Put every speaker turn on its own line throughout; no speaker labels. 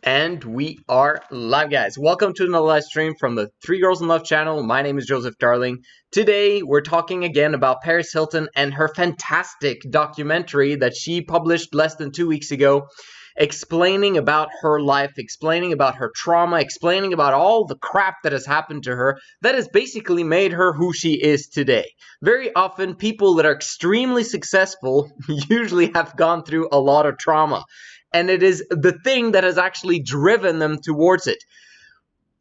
And we are live, guys. Welcome to another live stream from the Three Girls in Love channel. My name is Joseph Darling. Today, we're talking again about Paris Hilton and her fantastic documentary that she published less than 2 weeks ago, explaining about her life, explaining about her trauma, explaining about all the crap that has happened to her that has basically made her who she is today. Very often, people that are extremely successful usually have gone through a lot of trauma. And it is the thing that has actually driven them towards it.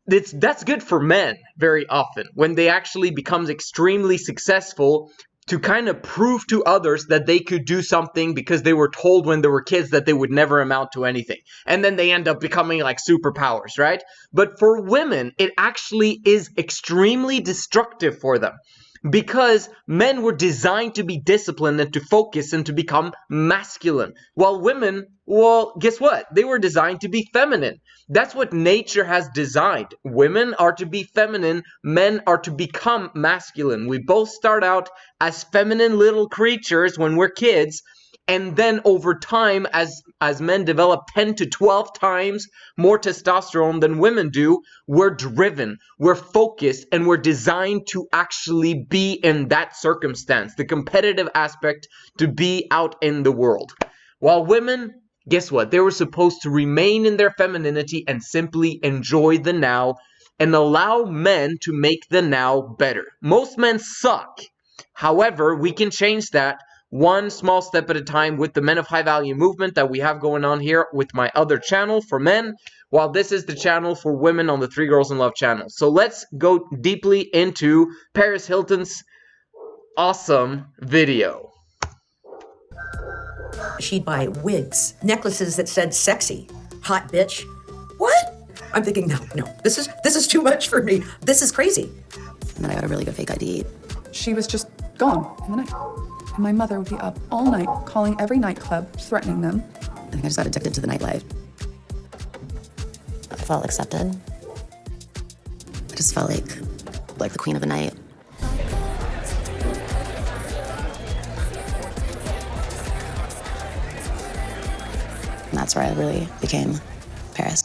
That's good for men very often when they actually become extremely successful to kind of prove to others that they could do something because they were told when they were kids that they would never amount to anything. And then they end up becoming like superpowers, right? But for women, it actually is extremely destructive for them. Because men were designed to be disciplined and to focus and to become masculine. While women, well, guess what? They were designed to be feminine. That's what nature has designed. Women are to be feminine. Men are to become masculine. We both start out as feminine little creatures when we're kids. And then over time, as men develop 10 to 12 times more testosterone than women do, we're driven, we're focused, and we're designed to actually be in that circumstance, the competitive aspect to be out in the world. While women, guess what? They were supposed to remain in their femininity and simply enjoy the now and allow men to make the now better. Most men suck. However, we can change that one small step at a time with the Men of High Value movement that we have going on here with my other channel for men, while this is the channel for women on the Three Girls in Love channel. So let's go deeply into Paris Hilton's awesome video.
She'd buy wigs, necklaces that said sexy, hot bitch. What? I'm thinking, no, this is too much for me. This is crazy.
And then I got a really good fake ID.
She was just gone in the night. And my mother would be up all night calling every nightclub, threatening them.
I think I just got addicted to the nightlife. I felt accepted. I just felt like the queen of the night. And that's where I really became Paris.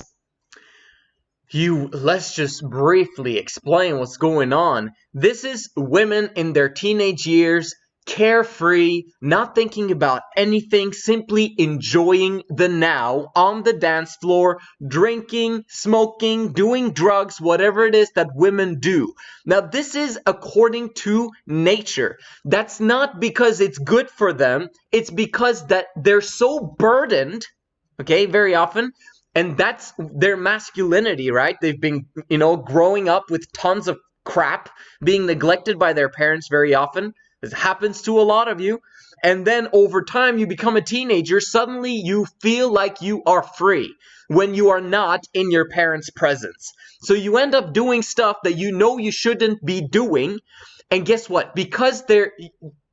Let's just briefly explain what's going on. This is women in their teenage years, carefree, not thinking about anything, simply enjoying the now on the dance floor, drinking, smoking, doing drugs, whatever it is that women do. Now, this is according to nature. That's not because it's good for them. It's because that they're so burdened, okay, very often, and that's their masculinity, right? They've been, growing up with tons of crap, being neglected by their parents very often. This happens to a lot of you. And then over time, you become a teenager. Suddenly, you feel like you are free when you are not in your parents' presence. So you end up doing stuff that you know you shouldn't be doing. And guess what? Because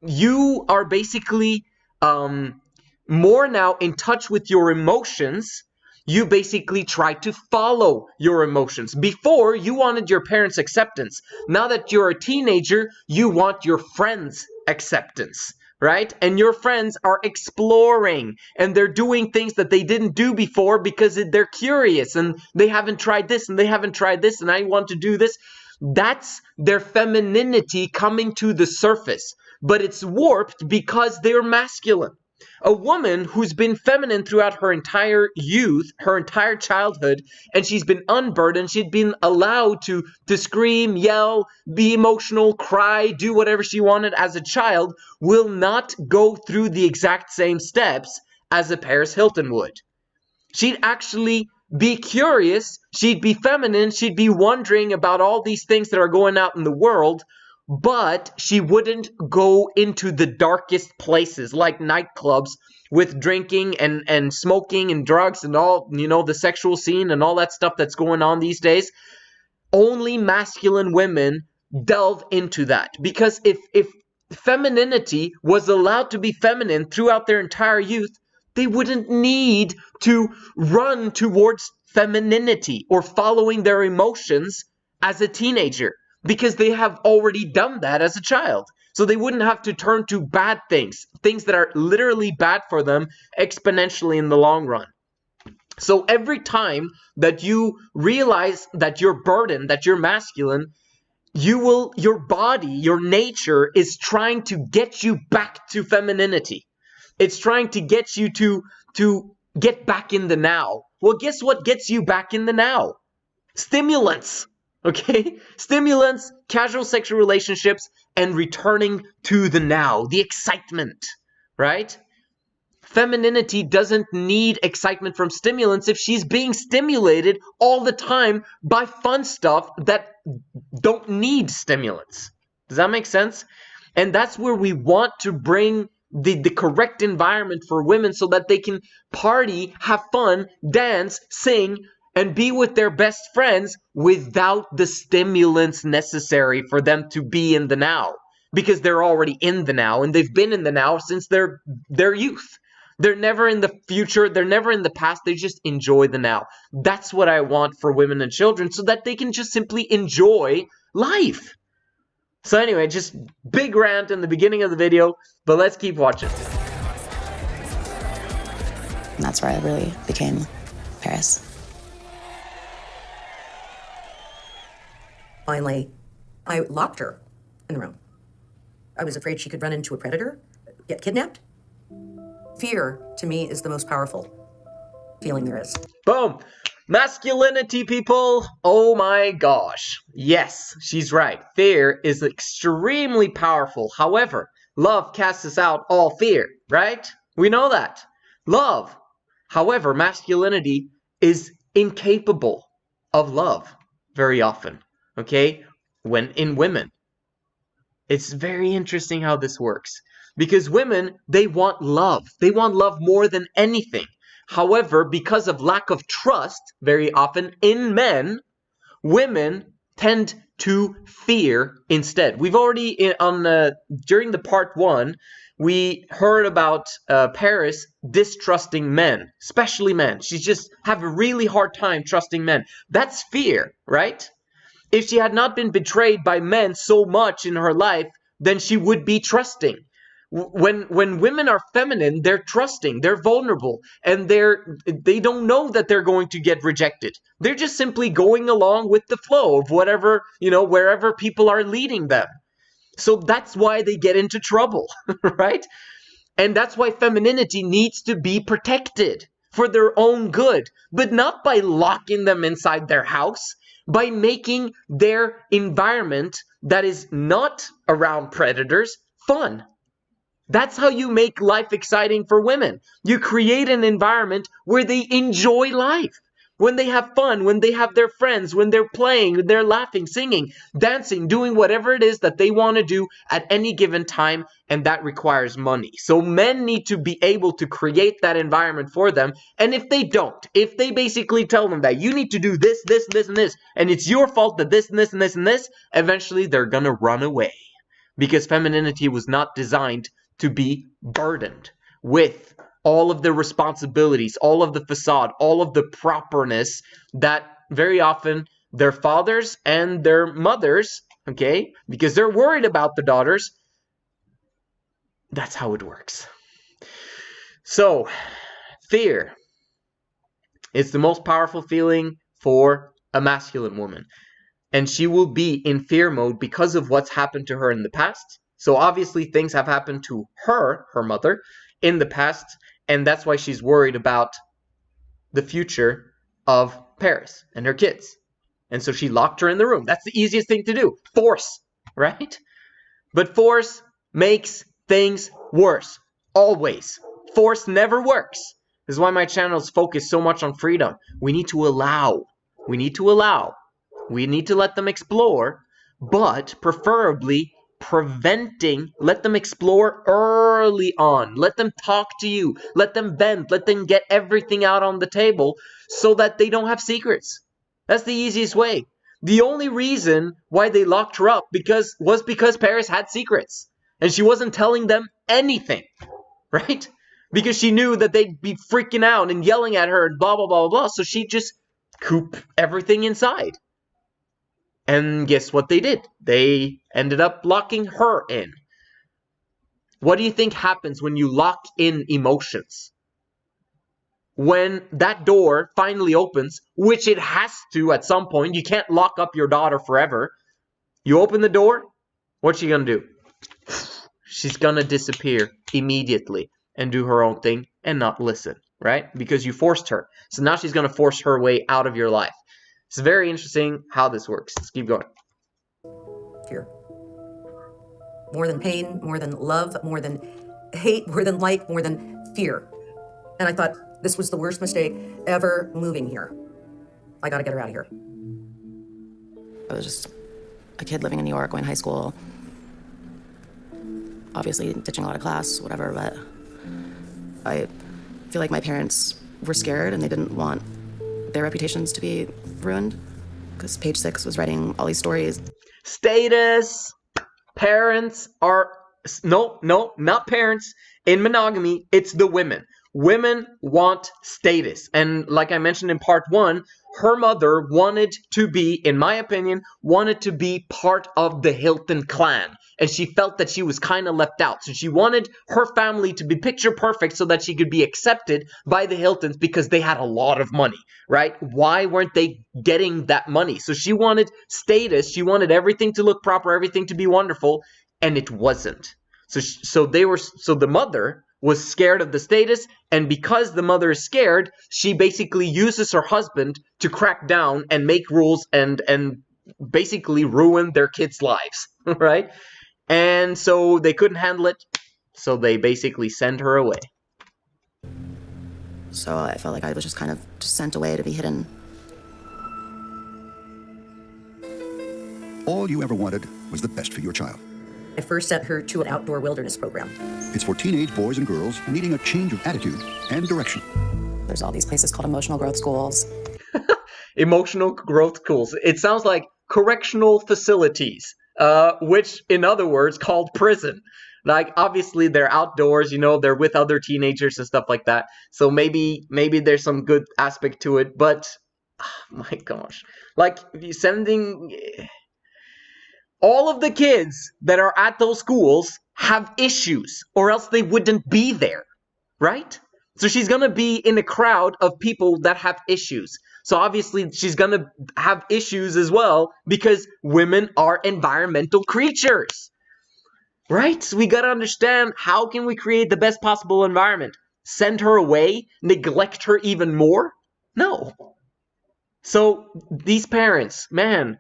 you are basically more now in touch with your emotions, you basically try to follow your emotions. Before, you wanted your parents' acceptance. Now that you're a teenager, you want your friends' acceptance, right? And your friends are exploring, and they're doing things that they didn't do before because they're curious, and they haven't tried this, and they haven't tried this, and I want to do this. That's their femininity coming to the surface. But it's warped because they're masculine. A woman who's been feminine throughout her entire youth, her entire childhood, and she's been unburdened, she'd been allowed to scream, yell, be emotional, cry, do whatever she wanted as a child, will not go through the exact same steps as a Paris Hilton would. She'd actually be curious, she'd be feminine, she'd be wondering about all these things that are going out in the world, but she wouldn't go into the darkest places like nightclubs with drinking and smoking and drugs and all, the sexual scene and all that stuff that's going on these days. Only masculine women delve into that. Because if femininity was allowed to be feminine throughout their entire youth, they wouldn't need to run towards femininity or following their emotions as a teenager. Because they have already done that as a child. So they wouldn't have to turn to bad things that are literally bad for them exponentially in the long run. So every time that you realize that you're burdened, that you're masculine, your body, your nature is trying to get you back to femininity. It's trying to get you to get back in the now. Well, guess what gets you back in the now? Stimulants. Okay? Stimulants, casual sexual relationships, and returning to the now, the excitement, right? Femininity doesn't need excitement from stimulants if she's being stimulated all the time by fun stuff that don't need stimulants. Does that make sense? And that's where we want to bring the correct environment for women so that they can party, have fun, dance, sing, and be with their best friends without the stimulants necessary for them to be in the now. Because they're already in the now, and they've been in the now since their youth. They're never in the future. They're never in the past. They just enjoy the now. That's what I want for women and children so that they can just simply enjoy life. So anyway, just big rant in the beginning of the video, but let's keep watching.
And that's where I really became Paris.
Finally, I locked her in the room. I was afraid she could run into a predator, get kidnapped. Fear, to me, is the most powerful feeling there is.
Boom. Masculinity, people. Oh my gosh. Yes, she's right. Fear is extremely powerful. However, love casts out all fear, right? We know that. Love. However, masculinity is incapable of love very often, okay? When in women. It's very interesting how this works. Because women, they want love. They want love more than anything. However, because of lack of trust, very often in men, women tend to fear instead. We've already, during the part 1, we heard about Paris distrusting men, especially men. She just have a really hard time trusting men. That's fear, right? If she had not been betrayed by men so much in her life, then she would be trusting. When women are feminine, they're trusting, they're vulnerable, and they don't know that they're going to get rejected. They're just simply going along with the flow of whatever, wherever people are leading them. So that's why they get into trouble, right? And that's why femininity needs to be protected for their own good, but not by locking them inside their house, by making their environment that is not around predators fun. That's how you make life exciting for women. You create an environment where they enjoy life. When they have fun, when they have their friends, when they're playing, when they're laughing, singing, dancing, doing whatever it is that they want to do at any given time, and that requires money. So men need to be able to create that environment for them, and if they don't, if they basically tell them that you need to do this, this, this, and this, and it's your fault that this, and this, and this, and this, eventually they're gonna run away. Because femininity was not designed to be burdened with all of the responsibilities, all of the facade, all of the properness that very often their fathers and their mothers, okay, because they're worried about the daughters, that's how it works. So, fear is the most powerful feeling for a masculine woman. And she will be in fear mode because of what's happened to her in the past. So obviously things have happened to her mother, in the past, and that's why she's worried about the future of Paris and her kids. And so she locked her in the room. That's the easiest thing to do. Force, right? But force makes things worse. Always. Force never works. This is why my channel is focused so much on freedom. We need to allow. We need to allow. We need to let them explore, but preferably preventing, let them explore early on. Let them talk to you. Let them vent. Let them get everything out on the table so that they don't have secrets. That's the easiest way. The only reason why they locked her up was because Paris had secrets. And she wasn't telling them anything, right? Because she knew that they'd be freaking out and yelling at her and blah, blah, blah, blah. So she just cooped everything inside. And guess what they did? They ended up locking her in. What do you think happens when you lock in emotions? when that door finally opens, which it has to at some point, you can't lock up your daughter forever. You open the door, what's she gonna do? She's gonna disappear immediately and do her own thing and not listen, right? Because you forced her. So now she's gonna force her way out of your life. It's very interesting how this works. Let's keep going.
Fear. More than pain, more than love, more than hate, more than like, more than fear. And I thought, this was the worst mistake ever moving here. I gotta get her out of here.
I was just a kid living in New York, going to high school, obviously ditching a lot of class, whatever, but I feel like my parents were scared and they didn't want their reputations to be ruined because Page Six was writing all these stories.
Status. Parents are... No, not parents. In monogamy, it's the women. Women want status. And like I mentioned in part 1, her mother wanted to be, in my opinion, wanted to be part of the Hilton clan. And she felt that she was kind of left out. So she wanted her family to be picture perfect so that she could be accepted by the Hiltons because they had a lot of money, right? Why weren't they getting that money? So she wanted status. She wanted everything to look proper, everything to be wonderful, and it wasn't. So the mother was scared of the status, and because the mother is scared, she basically uses her husband to crack down and make rules and basically ruin their kids' lives, right? And so they couldn't handle it, so they basically send her away.
So I felt like I was just kind of just sent away to be hidden.
All you ever wanted was the best for your child.
I first sent her to an outdoor wilderness program.
It's for teenage boys and girls needing a change of attitude and direction.
There's all these places called emotional growth schools.
Emotional growth schools. It sounds like correctional facilities, which in other words called prison. Like obviously they're outdoors, they're with other teenagers and stuff like that. So maybe there's some good aspect to it, but oh my gosh. Like sending all of the kids that are at those schools have issues or else they wouldn't be there, right? So she's going to be in a crowd of people that have issues. So obviously she's going to have issues as well because women are environmental creatures, right? So we got to understand, how can we create the best possible environment? Send her away? Neglect her even more? No. So these parents, man,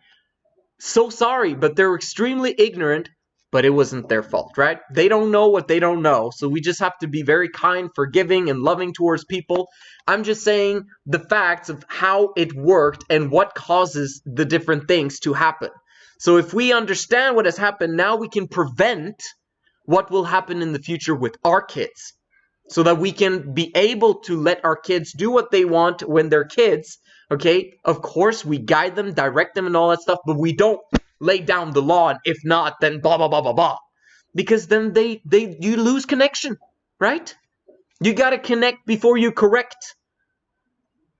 so sorry, but they're extremely ignorant, but it wasn't their fault, right? They don't know what they don't know, so we just have to be very kind, forgiving, and loving towards people. I'm just saying the facts of how it worked and what causes the different things to happen. So if we understand what has happened, now we can prevent what will happen in the future with our kids, so that we can be able to let our kids do what they want when they're kids. Okay, of course, we guide them, direct them, and all that stuff, but we don't lay down the law, and if not, then blah, blah, blah, blah, blah. Because then you lose connection, right? You gotta connect before you correct.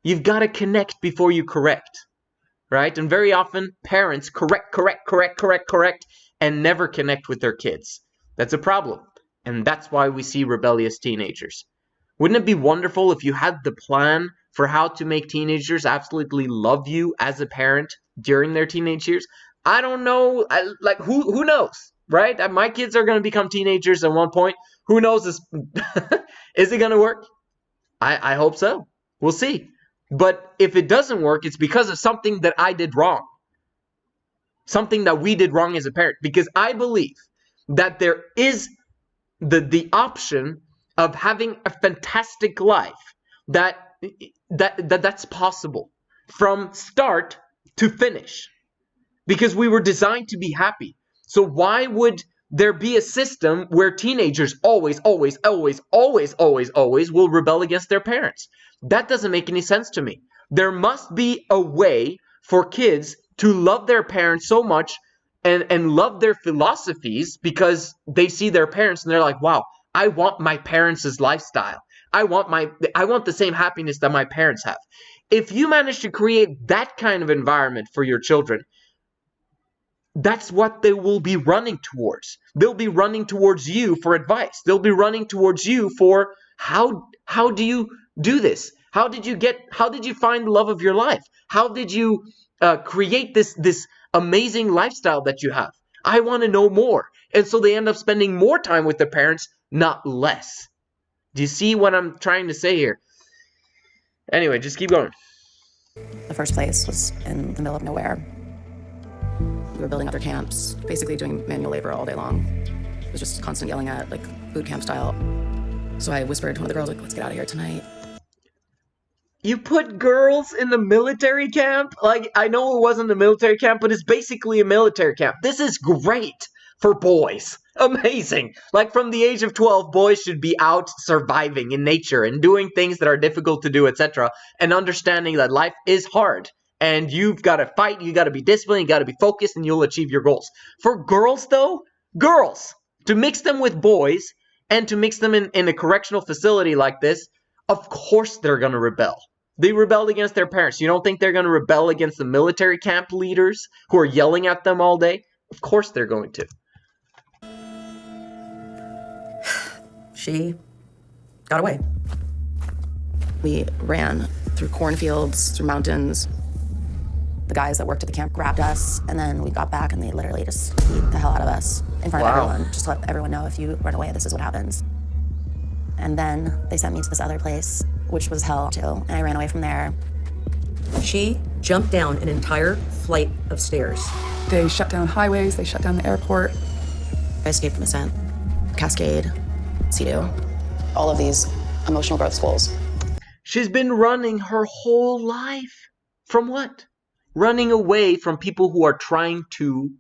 You've gotta connect before you correct, right? And very often, parents correct, and never connect with their kids. That's a problem, and that's why we see rebellious teenagers. Wouldn't it be wonderful if you had the plan for how to make teenagers absolutely love you as a parent during their teenage years? I don't know. Who knows, right? My kids are going to become teenagers at one point. Who knows? Is it going to work? I hope so. We'll see. But if it doesn't work, it's because of something that I did wrong. Something that we did wrong as a parent. Because I believe that there is the option of having a fantastic life that's possible from start to finish, because we were designed to be happy. So why would there be a system where teenagers always will rebel against their parents? That doesn't make any sense to me. There must be a way for kids to love their parents so much and love their philosophies because they see their parents and they're like, wow, I want my parents' lifestyle. I want the same happiness that my parents have. If you manage to create that kind of environment for your children, that's what they will be running towards. They'll be running towards you for advice. They'll be running towards you for how do you do this? How did you find the love of your life? How did you create this amazing lifestyle that you have? I want to know more. And so they end up spending more time with their parents, not less. Do you see what I'm trying to say here? Anyway, just keep going.
The first place was in the middle of nowhere. We were building other camps, basically doing manual labor all day long. It was just constant yelling at, like, boot camp style. So I whispered to one of the girls, like, let's get out of here tonight.
You put girls in the military camp? Like, I know it wasn't a military camp, but it's basically a military camp. This is great for boys. Amazing. Like, from the age of 12, boys should be out surviving in nature and doing things that are difficult to do, etc. And understanding that life is hard. And you've got to fight, you got to be disciplined, you got to be focused, and you'll achieve your goals. For girls, though, girls, to mix them with boys and to mix them in a correctional facility like this, of course they're going to rebel. They rebelled against their parents. You don't think they're going to rebel against the military camp leaders who are yelling at them all day? Of course they're going to.
She got away.
We ran through cornfields, through mountains. The guys that worked at the camp grabbed us, and then we got back and they literally just beat the hell out of us in front of everyone. Just to let everyone know, if you run away, this is what happens. And then they sent me to this other place, which was hell too, and I ran away from there.
She jumped down an entire flight of stairs.
They shut down highways, they shut down the airport.
I escaped from Ascent, Cascade, Sea-Doo, all of these emotional growth schools.
She's been running her whole life. From what? Running away from people who are trying to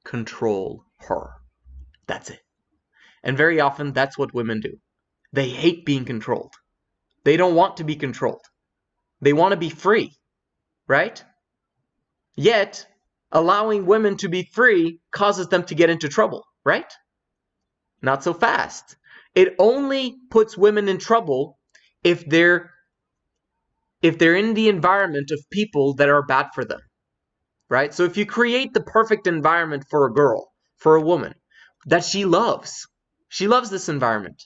control her. That's it. And very often, that's what women do. They hate being controlled. They don't want to be controlled. They want to be free, right? Yet, allowing women to be free causes them to get into trouble, right? Not so fast. It only puts women in trouble if they're in the environment of people that are bad for them, right? So if you create the perfect environment for a girl, for a woman, that she loves this environment,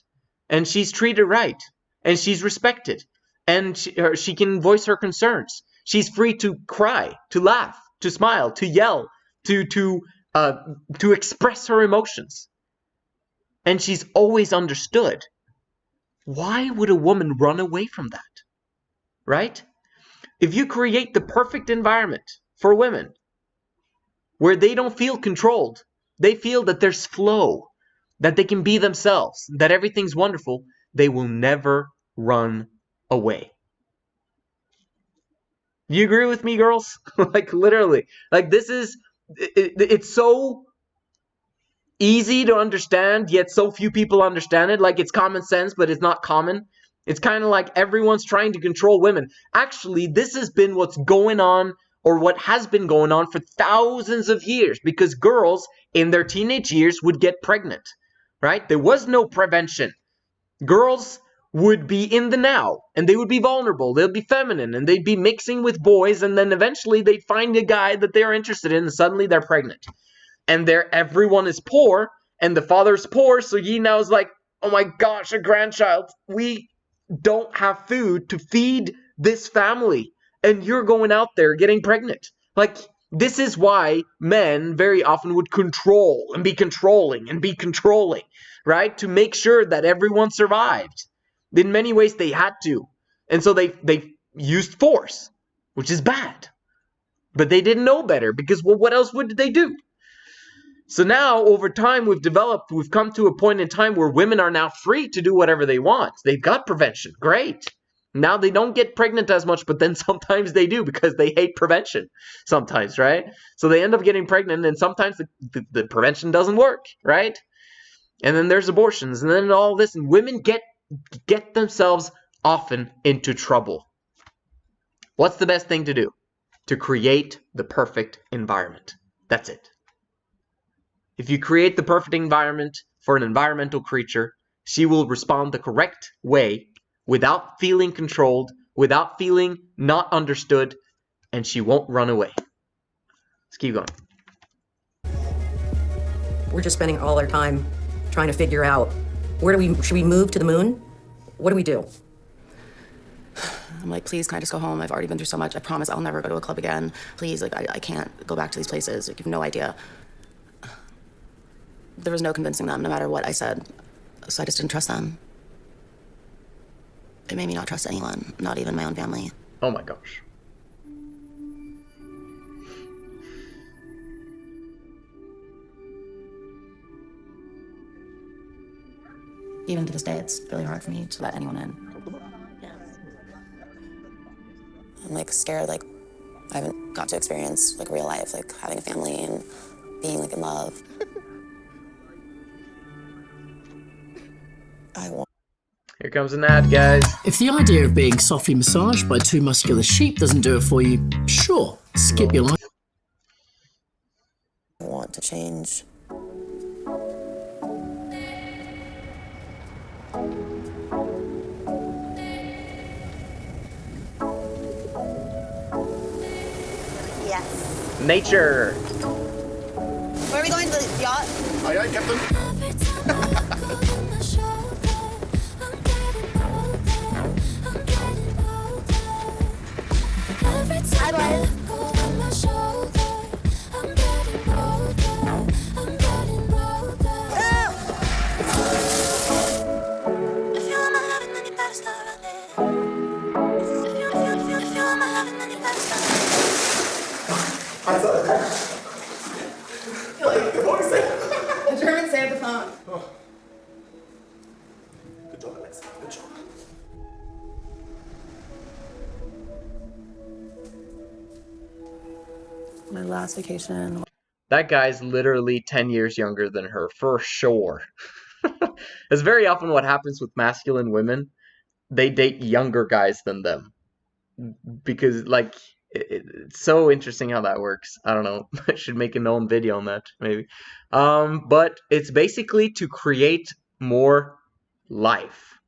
and she's treated right, and she's respected, and she can voice her concerns. She's free to cry, to laugh, to smile, to yell, to express her emotions. And she's always understood. Why would a woman run away from that? Right? If you create the perfect environment for women where they don't feel controlled, they feel that there's flow, that they can be themselves, that everything's wonderful, they will never run away. You agree with me, girls? Like, literally. Like, this is, it's so easy to understand, yet so few people understand it. Like, it's common sense, but it's not common. It's kind of like everyone's trying to control women. Actually, this has been what's going on, or what has been going on for thousands of years, because girls in their teenage years would get pregnant, right? There was no prevention. Girls would be in the now, and they would be vulnerable. They'd be feminine, and they'd be mixing with boys, and then eventually they'd find a guy that they're interested in, and suddenly they're pregnant. And everyone is poor, and the father's poor, so he now is like, oh my gosh, a grandchild. We don't have food to feed this family, and you're going out there getting pregnant. Like, this is why men very often would control and be controlling, right? To make sure that everyone survived. In many ways, they had to. And so they used force, which is bad. But they didn't know better, because, well, what else would they do? So now, over time, we've come to a point in time where women are now free to do whatever they want. They've got prevention. Great. Now they don't get pregnant as much, but then sometimes they do, because they hate prevention sometimes, right? So they end up getting pregnant, and sometimes the prevention doesn't work, right? And then there's abortions, and then all this, and women get themselves often into trouble. What's the best thing to do? To create the perfect environment. That's it. If you create the perfect environment for an environmental creature, she will respond the correct way without feeling controlled, without feeling not understood, and she won't run away. Let's keep going.
We're just spending all our time trying to figure out, should we move to the moon? What do we do?
I'm like, please, can I just go home? I've already been through so much. I promise I'll never go to a club again. Please, like, I can't go back to these places. Like, you have no idea. There was no convincing them, no matter what I said. So I just didn't trust them. It made me not trust anyone, not even my own family.
Oh my gosh.
Even to this day, it's really hard for me to let anyone in. I'm like scared, like I haven't got to experience like real life, like having a family and being like in love. I want.
Here comes an ad, guys.
If the idea of being softly massaged by two muscular sheep doesn't do it for you, sure, skip your life.
I want to change.
Yes.
Nature.
Where are we going to the yacht?
Aye, aye, Captain.
Hi, boys.
The Germans say the phone.
Good job, Alex. Good job.
My last vacation.
That guy's literally 10 years younger than her, for sure. It's very often what happens with masculine women. They date younger guys than them. Because, like, it's so interesting how that works. I don't know. I should make a known video on that, maybe. But it's basically to create more life.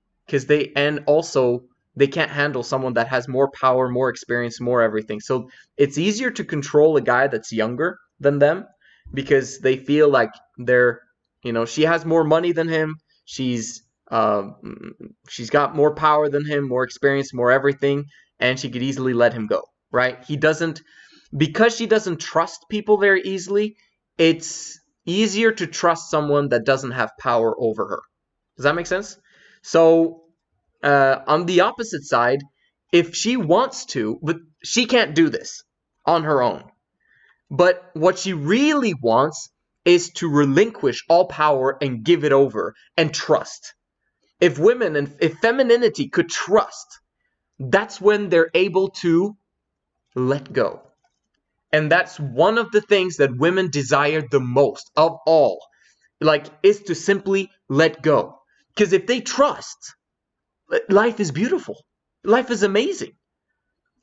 And also, they can't handle someone that has more power, more experience, more everything. So it's easier to control a guy that's younger than them because they feel like she has more money than him. She's got more power than him, more experience, more everything, and she could easily let him go, right? Because she doesn't trust people very easily, it's easier to trust someone that doesn't have power over her. Does that make sense? So, on the opposite side, if she wants to, but she can't do this on her own. But what she really wants is to relinquish all power and give it over and trust. If femininity could trust, that's when they're able to let go. And that's one of the things that women desire the most of all, is to simply let go. Because if they trust, life is beautiful. Life is amazing.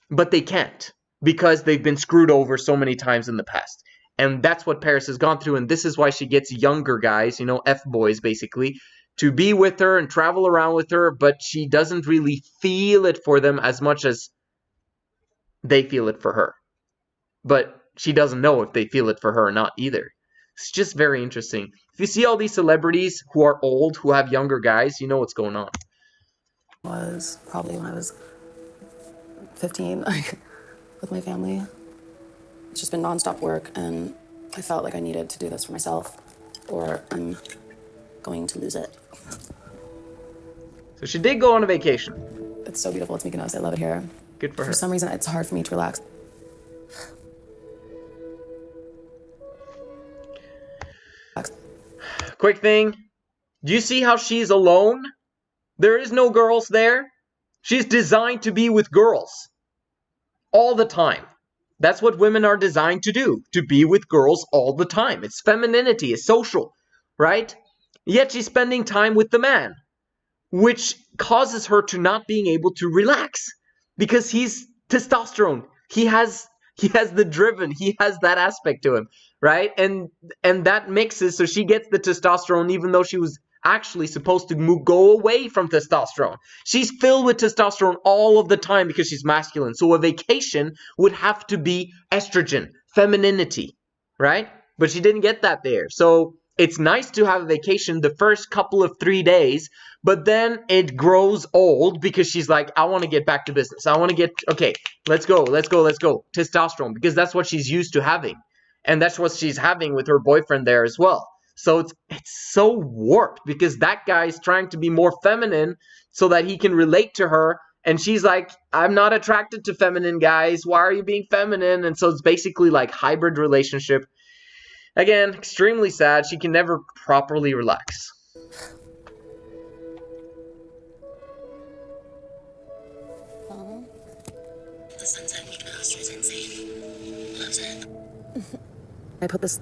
But they can't because they've been screwed over so many times in the past. And that's what Paris has gone through. And this is why she gets younger guys, F-boys basically, to be with her and travel around with her. But she doesn't really feel it for them as much as they feel it for her. But she doesn't know if they feel it for her or not either. It's just very interesting. If you see all these celebrities who are old, who have younger guys, you know what's going on.
Was probably when I was 15 with my family. It's just been nonstop work, and I felt like I needed to do this for myself, or I'm going to lose it.
So she did go on a vacation.
It's so beautiful. It's Mykonos. I love it here.
Good for her.
For some reason, it's hard for me to relax.
Quick thing. Do you see how she's alone? There is no girls there. She's designed to be with girls. All the time. That's what women are designed to do. To be with girls all the time. It's femininity. It's social. Right? Yet she's spending time with the man. Which causes her to not being able to relax. Because he's testosterone. He has the driven. He has that aspect to him. Right? And that mixes, so she gets the testosterone even though she was actually supposed to go away from testosterone. She's filled with testosterone all of the time because she's masculine. So a vacation would have to be estrogen, femininity, right? But she didn't get that there. So it's nice to have a vacation the first couple of 3 days, but then it grows old because she's like, I want to get back to business. I want to get, okay, let's go. Testosterone, because that's what she's used to having. And that's what she's having with her boyfriend there as well. So it's so warped because that guy is trying to be more feminine so that he can relate to her. And she's like, I'm not attracted to feminine guys. Why are you being feminine? And so it's basically like hybrid relationship. Again, extremely sad. She can never properly relax.
The sunset week in Austria is insane. Loves it. I put this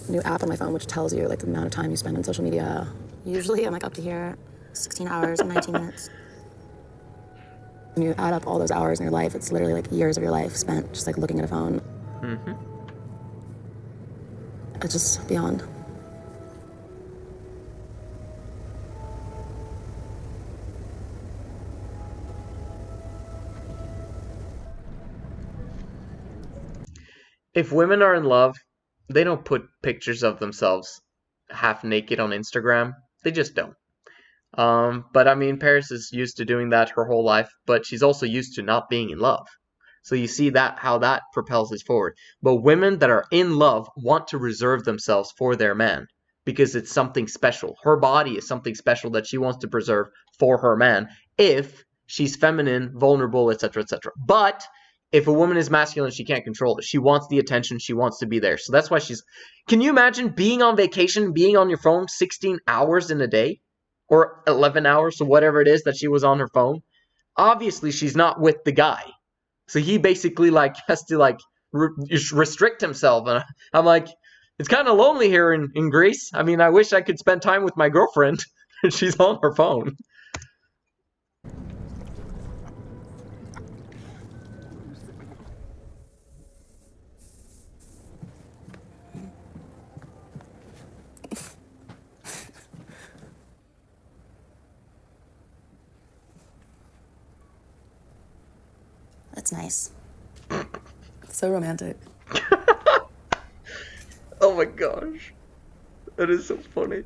new app on my phone which tells you like the amount of time you spend on social media. Usually I'm like up to here 16 hours and 19 minutes. When you add up all those hours in your life, it's literally like years of your life spent just like looking at a phone.
Mm-hmm.
It's just beyond.
If women are in love, they don't put pictures of themselves half naked on Instagram. They just don't. But I mean, Paris is used to doing that her whole life, but she's also used to not being in love. So you see that how that propels us forward. But women that are in love want to reserve themselves for their man because it's something special. Her body is something special that she wants to preserve for her man if she's feminine, vulnerable, etc., etc. But if a woman is masculine, she can't control it. She wants the attention. She wants to be there. So that's why she's... Can you imagine being on vacation, being on your phone 16 hours in a day? Or 11 hours, so whatever it is that she was on her phone? Obviously, she's not with the guy. So he basically like has to like restrict himself. And I'm like, it's kind of lonely here in Greece. I mean, I wish I could spend time with my girlfriend. She's on her phone.
That's nice.
So romantic.
Oh my gosh. That is so funny.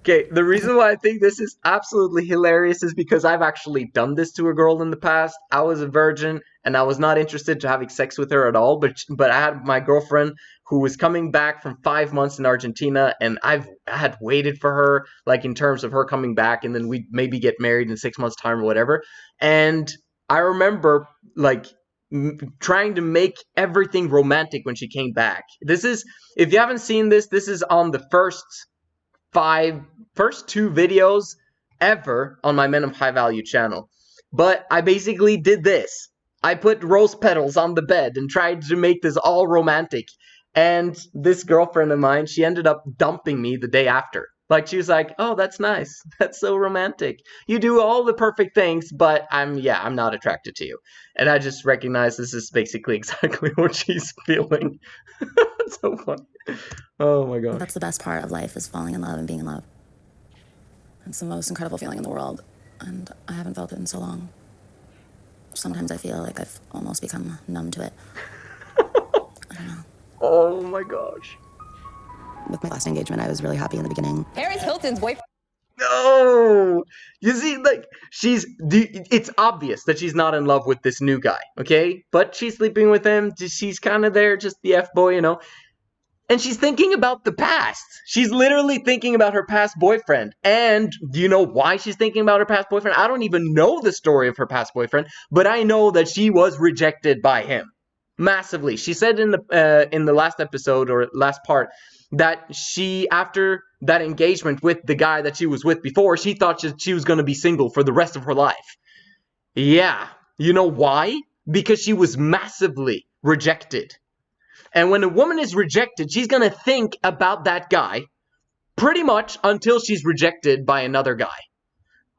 Okay, the reason why I think this is absolutely hilarious is because I've actually done this to a girl in the past. I was a virgin and I was not interested to having sex with her at all, but I had my girlfriend who was coming back from 5 months in Argentina, and I had waited for her, like in terms of her coming back, and then we'd maybe get married in 6 months' time or whatever. And I remember like trying to make everything romantic when she came back. This is, if you haven't seen this, this is on the first 2 videos ever on my Men of High Value channel. But I basically did this. I put rose petals on the bed and tried to make this all romantic. And this girlfriend of mine, she ended up dumping me the day after. Like, she was like, oh, that's nice. That's so romantic. You do all the perfect things, but I'm not attracted to you. And I just recognized this is basically exactly what she's feeling. It's so funny. Oh my god.
That's the best part of life, is falling in love and being in love. It's the most incredible feeling in the world, and I haven't felt it in so long. Sometimes I feel like I've almost become numb to it. I don't know.
Oh my gosh.
With my last engagement, I was really happy in the beginning.
Paris Hilton's boyfriend.
No! You see, like, it's obvious that she's not in love with this new guy, okay? But she's sleeping with him. She's kind of there, just the F-boy, you know? And she's thinking about the past. She's literally thinking about her past boyfriend. And do you know why she's thinking about her past boyfriend? I don't even know the story of her past boyfriend, but I know that she was rejected by him. Massively. She said in the last episode, or last part, that she, after that engagement with the guy that she was with before, she thought she was going to be single for the rest of her life. Yeah. You know why? Because she was massively rejected. And when a woman is rejected, she's going to think about that guy pretty much until she's rejected by another guy.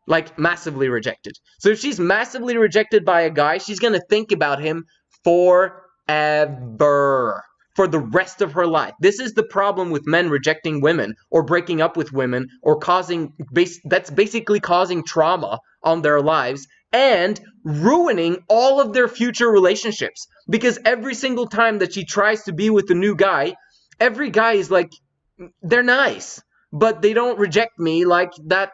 Like, massively rejected. So if she's massively rejected by a guy, she's going to think about him forever. For the rest of her life. This is the problem with men rejecting women or breaking up with women or that's basically causing trauma on their lives and ruining all of their future relationships. Because every single time that she tries to be with a new guy, every guy is like, they're nice, but they don't reject me like that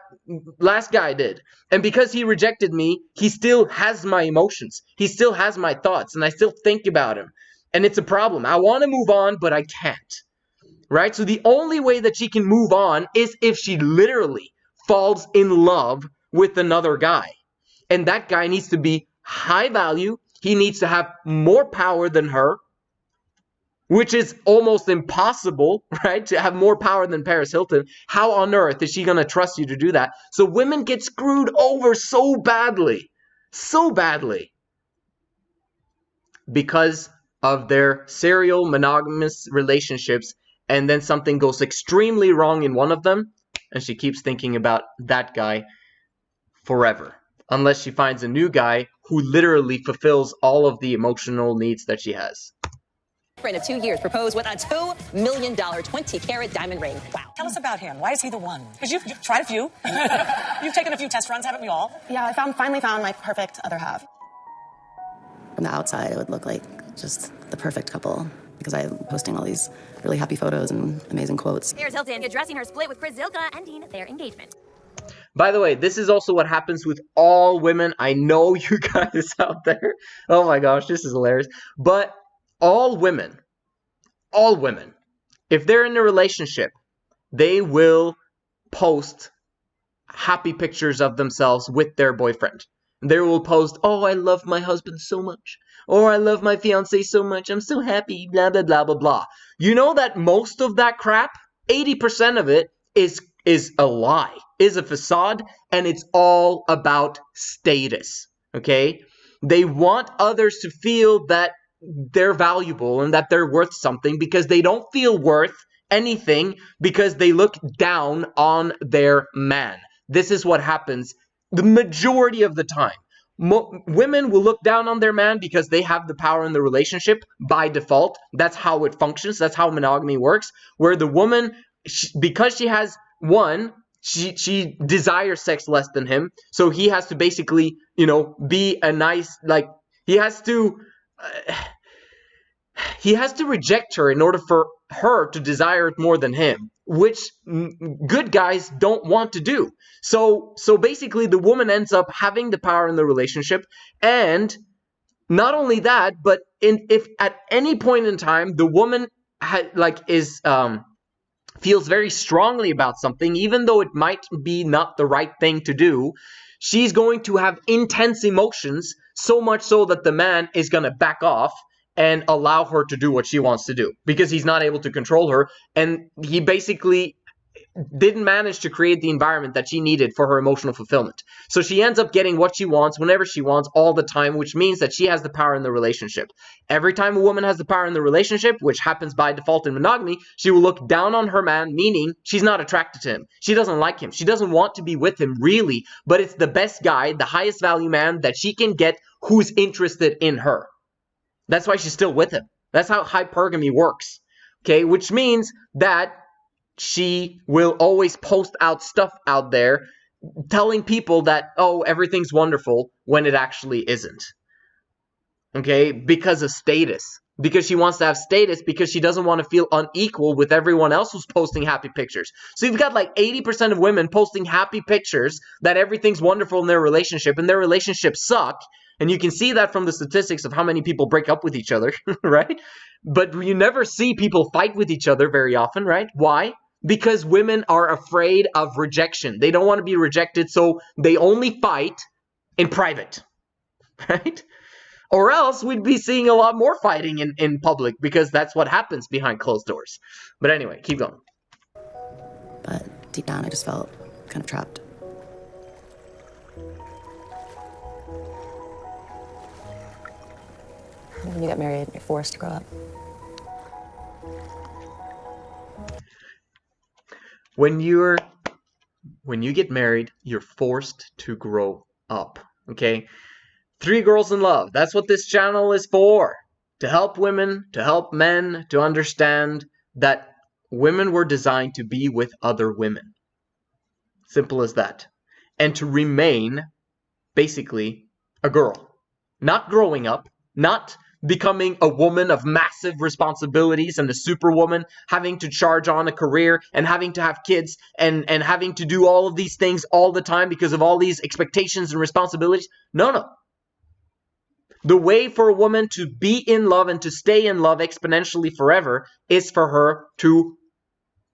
last guy did. And because he rejected me, he still has my emotions. He still has my thoughts, and I still think about him. And it's a problem. I want to move on, but I can't. Right? So the only way that she can move on is if she literally falls in love with another guy. And that guy needs to be high value. He needs to have more power than her, which is almost impossible, right? To have more power than Paris Hilton. How on earth is she going to trust you to do that? So women get screwed over so badly, because of their serial monogamous relationships, and then something goes extremely wrong in one of them, and she keeps thinking about that guy forever. Unless she finds a new guy who literally fulfills all of the emotional needs that she has.
Friend of 2 years proposed with a $2 million 20-carat diamond ring. Wow.
Tell us about him. Why is he the one? Because you've tried a few. You've taken a few test runs, haven't we all?
Yeah, I finally found my perfect other half. From the outside, it would look like just the perfect couple because I'm posting all these really happy photos and amazing quotes.
Paris Hilton addressing her split with Chris Zilka, ending their engagement.
By the way, this is also what happens with all women. I know you guys out there. Oh my gosh, this is hilarious. But all women, if they're in a relationship, they will post happy pictures of themselves with their boyfriend. They will post, oh, I love my husband so much. Or I love my fiance so much. I'm so happy, blah, blah, blah, blah, blah. You know that most of that crap, 80% of it is a lie, is a facade, and it's all about status, okay? They want others to feel that they're valuable and that they're worth something because they don't feel worth anything because they look down on their man. This is what happens the majority of the time. Women will look down on their man because they have the power in the relationship by default. That's how it functions. That's how monogamy works. Where the woman, because she has one, she desires sex less than him. So he has to basically, be a nice, he has to reject her in order for her to desire it more than him, which good guys don't want to do. So basically the woman ends up having the power in the relationship, and not only that, but if at any point in time the woman feels very strongly about something, even though it might be not the right thing to do, she's going to have intense emotions, so much so that the man is going to back off and allow her to do what she wants to do because he's not able to control her, and he basically didn't manage to create the environment that she needed for her emotional fulfillment. So she ends up getting what she wants whenever she wants all the time, which means that she has the power in the relationship. Every time a woman has the power in the relationship, which happens by default in monogamy, she will look down on her man, meaning she's not attracted to him. She doesn't like him. She doesn't want to be with him, really, but it's the best guy, the highest value man that she can get who's interested in her. That's why she's still with him. That's how hypergamy works. Okay, which means that she will always post out stuff out there telling people that, oh, everything's wonderful when it actually isn't. Okay, because of status. Because she wants to have status, because she doesn't want to feel unequal with everyone else who's posting happy pictures. So you've got like 80% of women posting happy pictures that everything's wonderful in their relationship, and their relationships suck. And you can see that from the statistics of how many people break up with each other, right? But you never see people fight with each other very often, right? Why? Because women are afraid of rejection. They don't want to be rejected, so they only fight in private, right? Or else we'd be seeing a lot more fighting in public, because that's what happens behind closed doors. But anyway, keep going.
But deep down, I just felt kind of trapped. When you get married, you're forced to grow up.
When you get married, you're forced to grow up, okay? 3 Girls in Love, that's what this channel is for. To help women, to help men, to understand that women were designed to be with other women. Simple as that. And to remain, basically, a girl. Not growing up, not becoming a woman of massive responsibilities and a superwoman, having to charge on a career and having to have kids and having to do all of these things all the time because of all these expectations and responsibilities. No. The way for a woman to be in love and to stay in love exponentially forever is for her to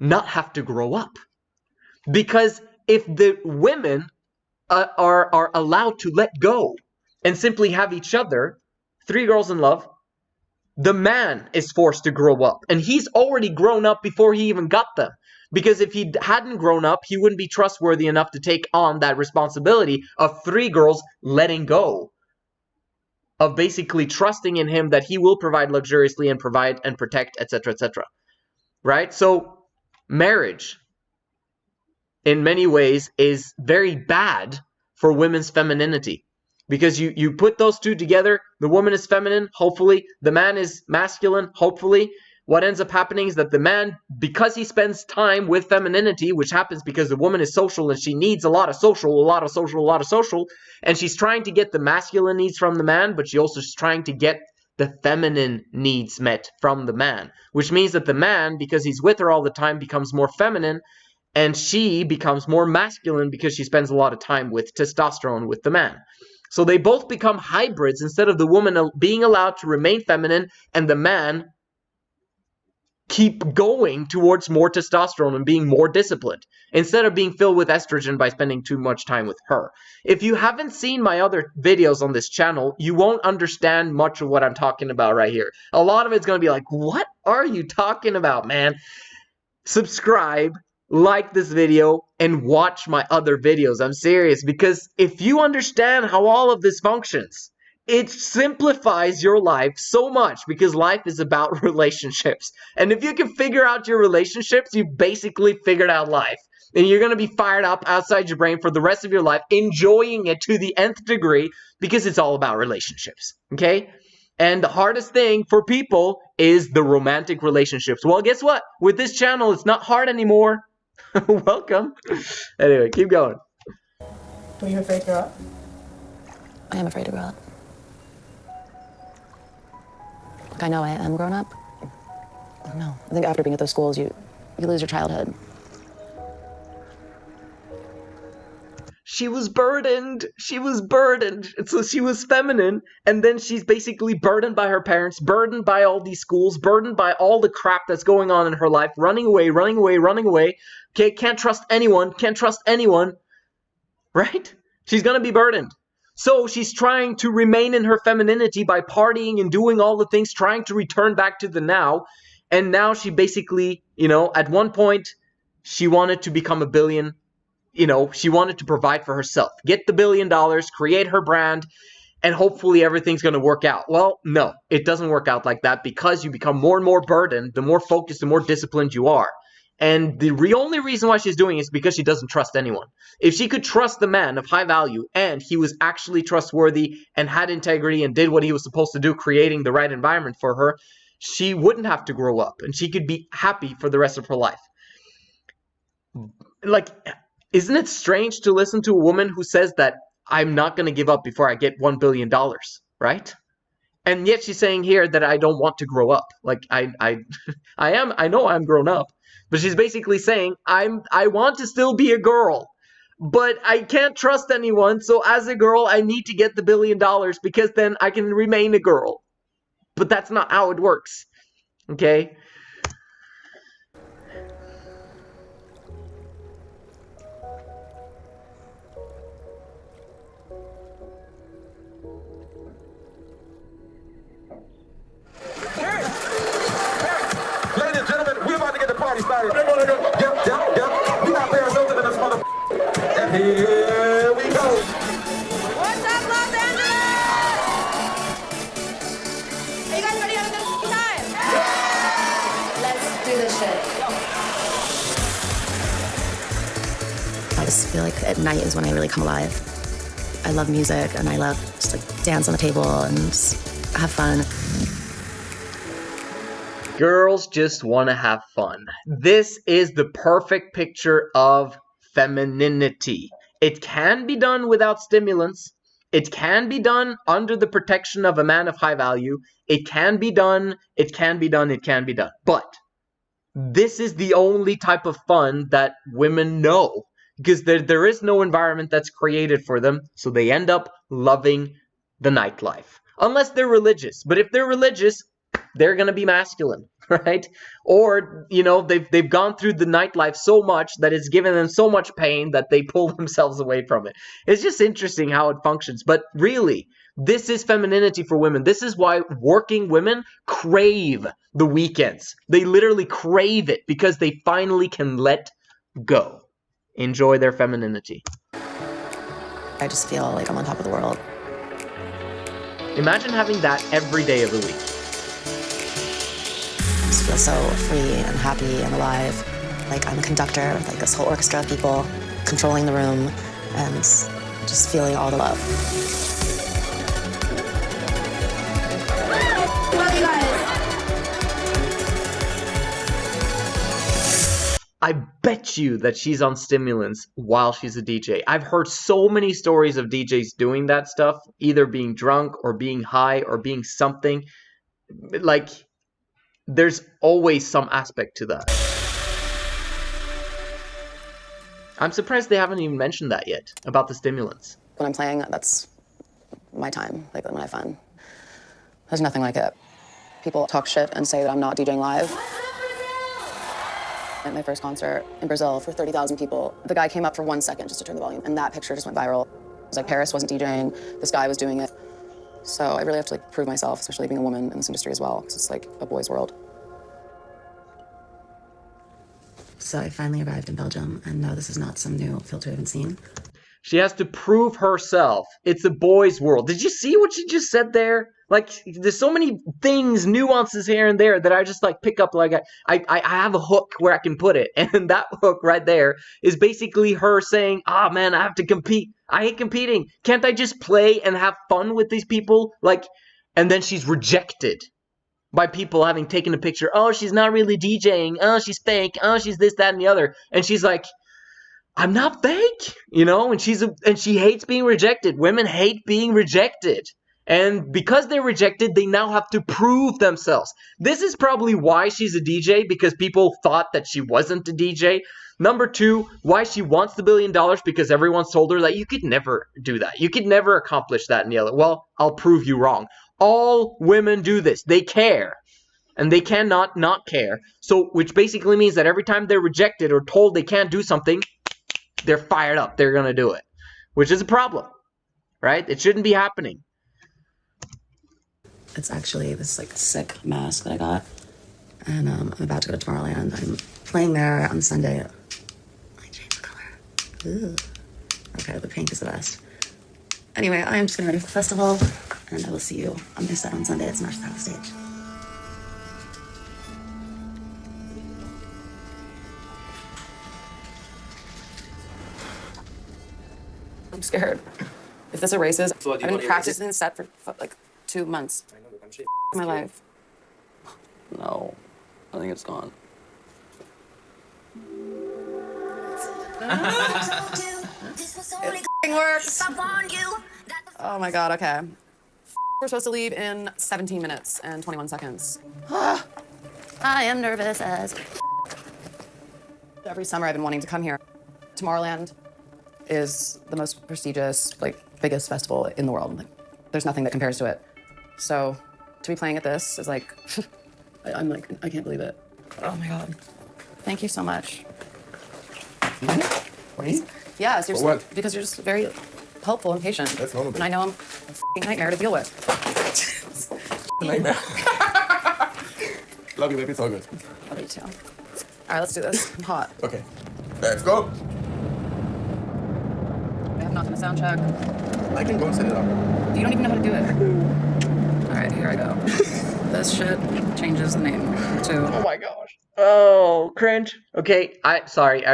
not have to grow up. Because if the women are allowed to let go and simply have each other, 3 girls in love, the man is forced to grow up. And he's already grown up before he even got them. Because if he hadn't grown up, he wouldn't be trustworthy enough to take on that responsibility of 3 girls letting go. Of basically trusting in him that he will provide luxuriously and provide and protect, etc., etc. Right? So, marriage, in many ways, is very bad for women's femininity. Because you put those two together, the woman is feminine, hopefully, the man is masculine, hopefully. What ends up happening is that the man, because he spends time with femininity, which happens because the woman is social and she needs a lot of social, and she's trying to get the masculine needs from the man, but she also is trying to get the feminine needs met from the man. Which means that the man, because he's with her all the time, becomes more feminine, and she becomes more masculine because she spends a lot of time with testosterone with the man. So they both become hybrids instead of the woman being allowed to remain feminine and the man keep going towards more testosterone and being more disciplined instead of being filled with estrogen by spending too much time with her. If you haven't seen my other videos on this channel, you won't understand much of what I'm talking about right here. A lot of it's going to be like, what are you talking about, man? Subscribe, like this video, and watch my other videos. I'm serious, because if you understand how all of this functions, it simplifies your life so much, because life is about relationships. And if you can figure out your relationships, you've basically figured out life. And you're going to be fired up outside your brain for the rest of your life, enjoying it to the nth degree, because it's all about relationships. Okay? And the hardest thing for people is the romantic relationships. Well, guess what? With this channel, it's not hard anymore. Welcome. Anyway, keep going.
Are you afraid to grow up?
I am afraid to grow up. Like, I know I am grown up. I don't know. I think after being at those schools, you lose your childhood.
She was burdened. She was burdened. And so she was feminine, and then she's basically burdened by her parents, burdened by all these schools, burdened by all the crap that's going on in her life, running away. Okay, can't trust anyone, right? She's gonna be burdened. So she's trying to remain in her femininity by partying and doing all the things, trying to return back to the now. And now she basically, at one point, she wanted to become a billion. She wanted to provide for herself, get the $1 billion, create her brand, and hopefully everything's going to work out. Well, no, it doesn't work out like that, because you become more and more burdened, the more focused, the more disciplined you are. And the only reason why she's doing it is because she doesn't trust anyone. If she could trust the man of high value, and he was actually trustworthy and had integrity and did what he was supposed to do, creating the right environment for her, she wouldn't have to grow up, and she could be happy for the rest of her life. Like, isn't it strange to listen to a woman who says that I'm not going to give up before I get $1 billion, right? And yet she's saying here that I don't want to grow up. Like, I know I'm grown up, but she's basically saying I want to still be a girl, but I can't trust anyone. So as a girl, I need to get the $1 billion, because then I can remain a girl. But that's not how it works. Okay?
Started. Yep. We got pairs open in this mother. And here we go.
What's up, Los Angeles? Are you guys ready to have a good time? Let's do this shit.
I just feel like at night is when I really come alive. I love music, and I love just like dance on the table and just have fun.
Girls just want to have fun. This is the perfect picture of femininity. It can be done without stimulants. It can be done under the protection of a man of high value. It can be done. It can be done. It can be done. But this is the only type of fun that women know, because there is no environment that's created for them, so they end up loving the nightlife. Unless they're religious. But if they're religious, they're going to be masculine, right? Or, you know, they've gone through the nightlife so much that it's given them so much pain that they pull themselves away from it. It's just interesting how it functions. But really, this is femininity for women. This is why working women crave the weekends. They literally crave it because they finally can let go. Enjoy their femininity.
I just feel like I'm on top of the world.
Imagine having that every day of the week.
I just feel so free and happy and alive. Like I'm a conductor with like this whole orchestra of people controlling the room and just feeling all the love.
Love you guys.
I bet you that she's on stimulants while she's a DJ. I've heard so many stories of DJs doing that stuff, either being drunk or being high or being something. Like, there's always some aspect to that. I'm surprised they haven't even mentioned that yet, about the stimulants.
When I'm playing, that's my time, like when I have fun. There's nothing like it. People talk shit and say that I'm not DJing live. At my first concert in Brazil for 30,000 people, the guy came up for 1 second just to turn the volume, and that picture just went viral. It was like Paris wasn't DJing, this guy was doing it. So I really have to like prove myself, especially being a woman in this industry as well, because it's like a boys' world. So I finally arrived in Belgium, and no, this is not some new filter I haven't seen.
She has to prove herself. It's a boys' world. Did you see what she just said there? Like, there's so many things, nuances here and there that I just like pick up. Like, I have a hook where I can put it. And that hook right there is basically her saying, ah, man, I have to compete. I hate competing. Can't I just play and have fun with these people? Like, and then she's rejected by people having taken a picture. Oh, she's not really DJing. Oh, she's fake. Oh, she's this, that, and the other. And she's like, I'm not fake, you know, and she hates being rejected. Women hate being rejected. And because they're rejected, they now have to prove themselves. This is probably why she's a DJ, because people thought that she wasn't a DJ. Number two, why she wants the $1 billion, because everyone's told her that you could never do that. You could never accomplish that in the other. Well, I'll prove you wrong. All women do this. They care. And they cannot not care. So, which basically means that every time they're rejected or told they can't do something, they're fired up. They're going to do it. Which is a problem. Right? It shouldn't be happening.
It's actually this like sick mask that I got. And I'm about to go to Tomorrowland. I'm playing there on Sunday. I changed the color. Ooh. Okay, the pink is the best. Anyway, I am just getting ready for the festival. And I will see you on my set on Sunday at Smash South Stage. I'm scared. If this erases, I've been practicing this set for like 2 months. My life. No, I think it's gone. It works. Oh my god, okay. We're supposed to leave in 17 minutes and 21 seconds. I am nervous as every summer I've been wanting to come here. Tomorrowland is the most prestigious, like, biggest festival in the world. Like, there's nothing that compares to it. So to be playing at this is like, I'm like, I can't believe it. Oh my god. Thank you so much.
Me?
Yeah, seriously.
For what?
Because you're just very helpful and patient.
That's normal.
And I know I'm a f***ing nightmare to deal with.
Nightmare. Love you, baby. It's all good.
Love you too. All right, let's do this. I'm hot.
Okay. Let's go.
I have not done a sound check.
I can go and set it up.
You don't even know how to do it. All right, here I go. This shit changes the name to...
Oh my gosh. Oh, cringe. Okay, I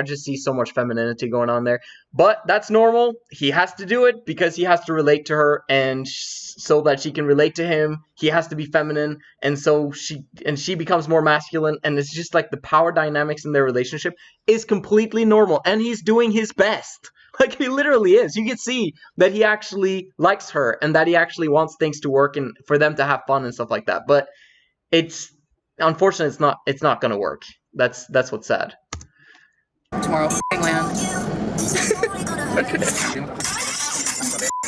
just see so much femininity going on there. But that's normal. He has to do it because he has to relate to her, and so that she can relate to him, he has to be feminine, and so she becomes more masculine, and it's just like the power dynamics in their relationship is completely normal, and he's doing his best. Like, he literally is. You can see that he actually likes her and that he actually wants things to work and for them to have fun and stuff like that. But it's unfortunately it's not gonna work. That's what's sad.
Tomorrow, land.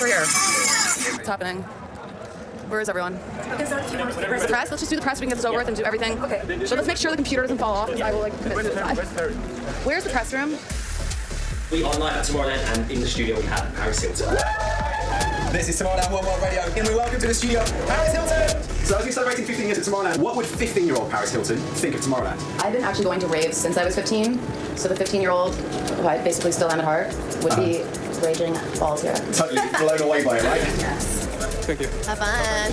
We're here. What's happening? Where is everyone? The press? Let's just do the press. We can get this over with and do everything. Okay. So let's make sure the computer doesn't fall off. I will Where's the press room?
We online at Tomorrowland, and in the studio we have Paris Hilton.
This is Tomorrowland World Radio, and we welcome to the studio Paris Hilton. So as we celebrating 15 years at Tomorrowland, what would 15-year-old Paris Hilton think of Tomorrowland?
I've been actually going to raves since I was 15, so the 15-year-old, who I basically still am at heart, would be raging balls here.
Totally blown away by it, right?
Yes.
Thank you.
Have fun.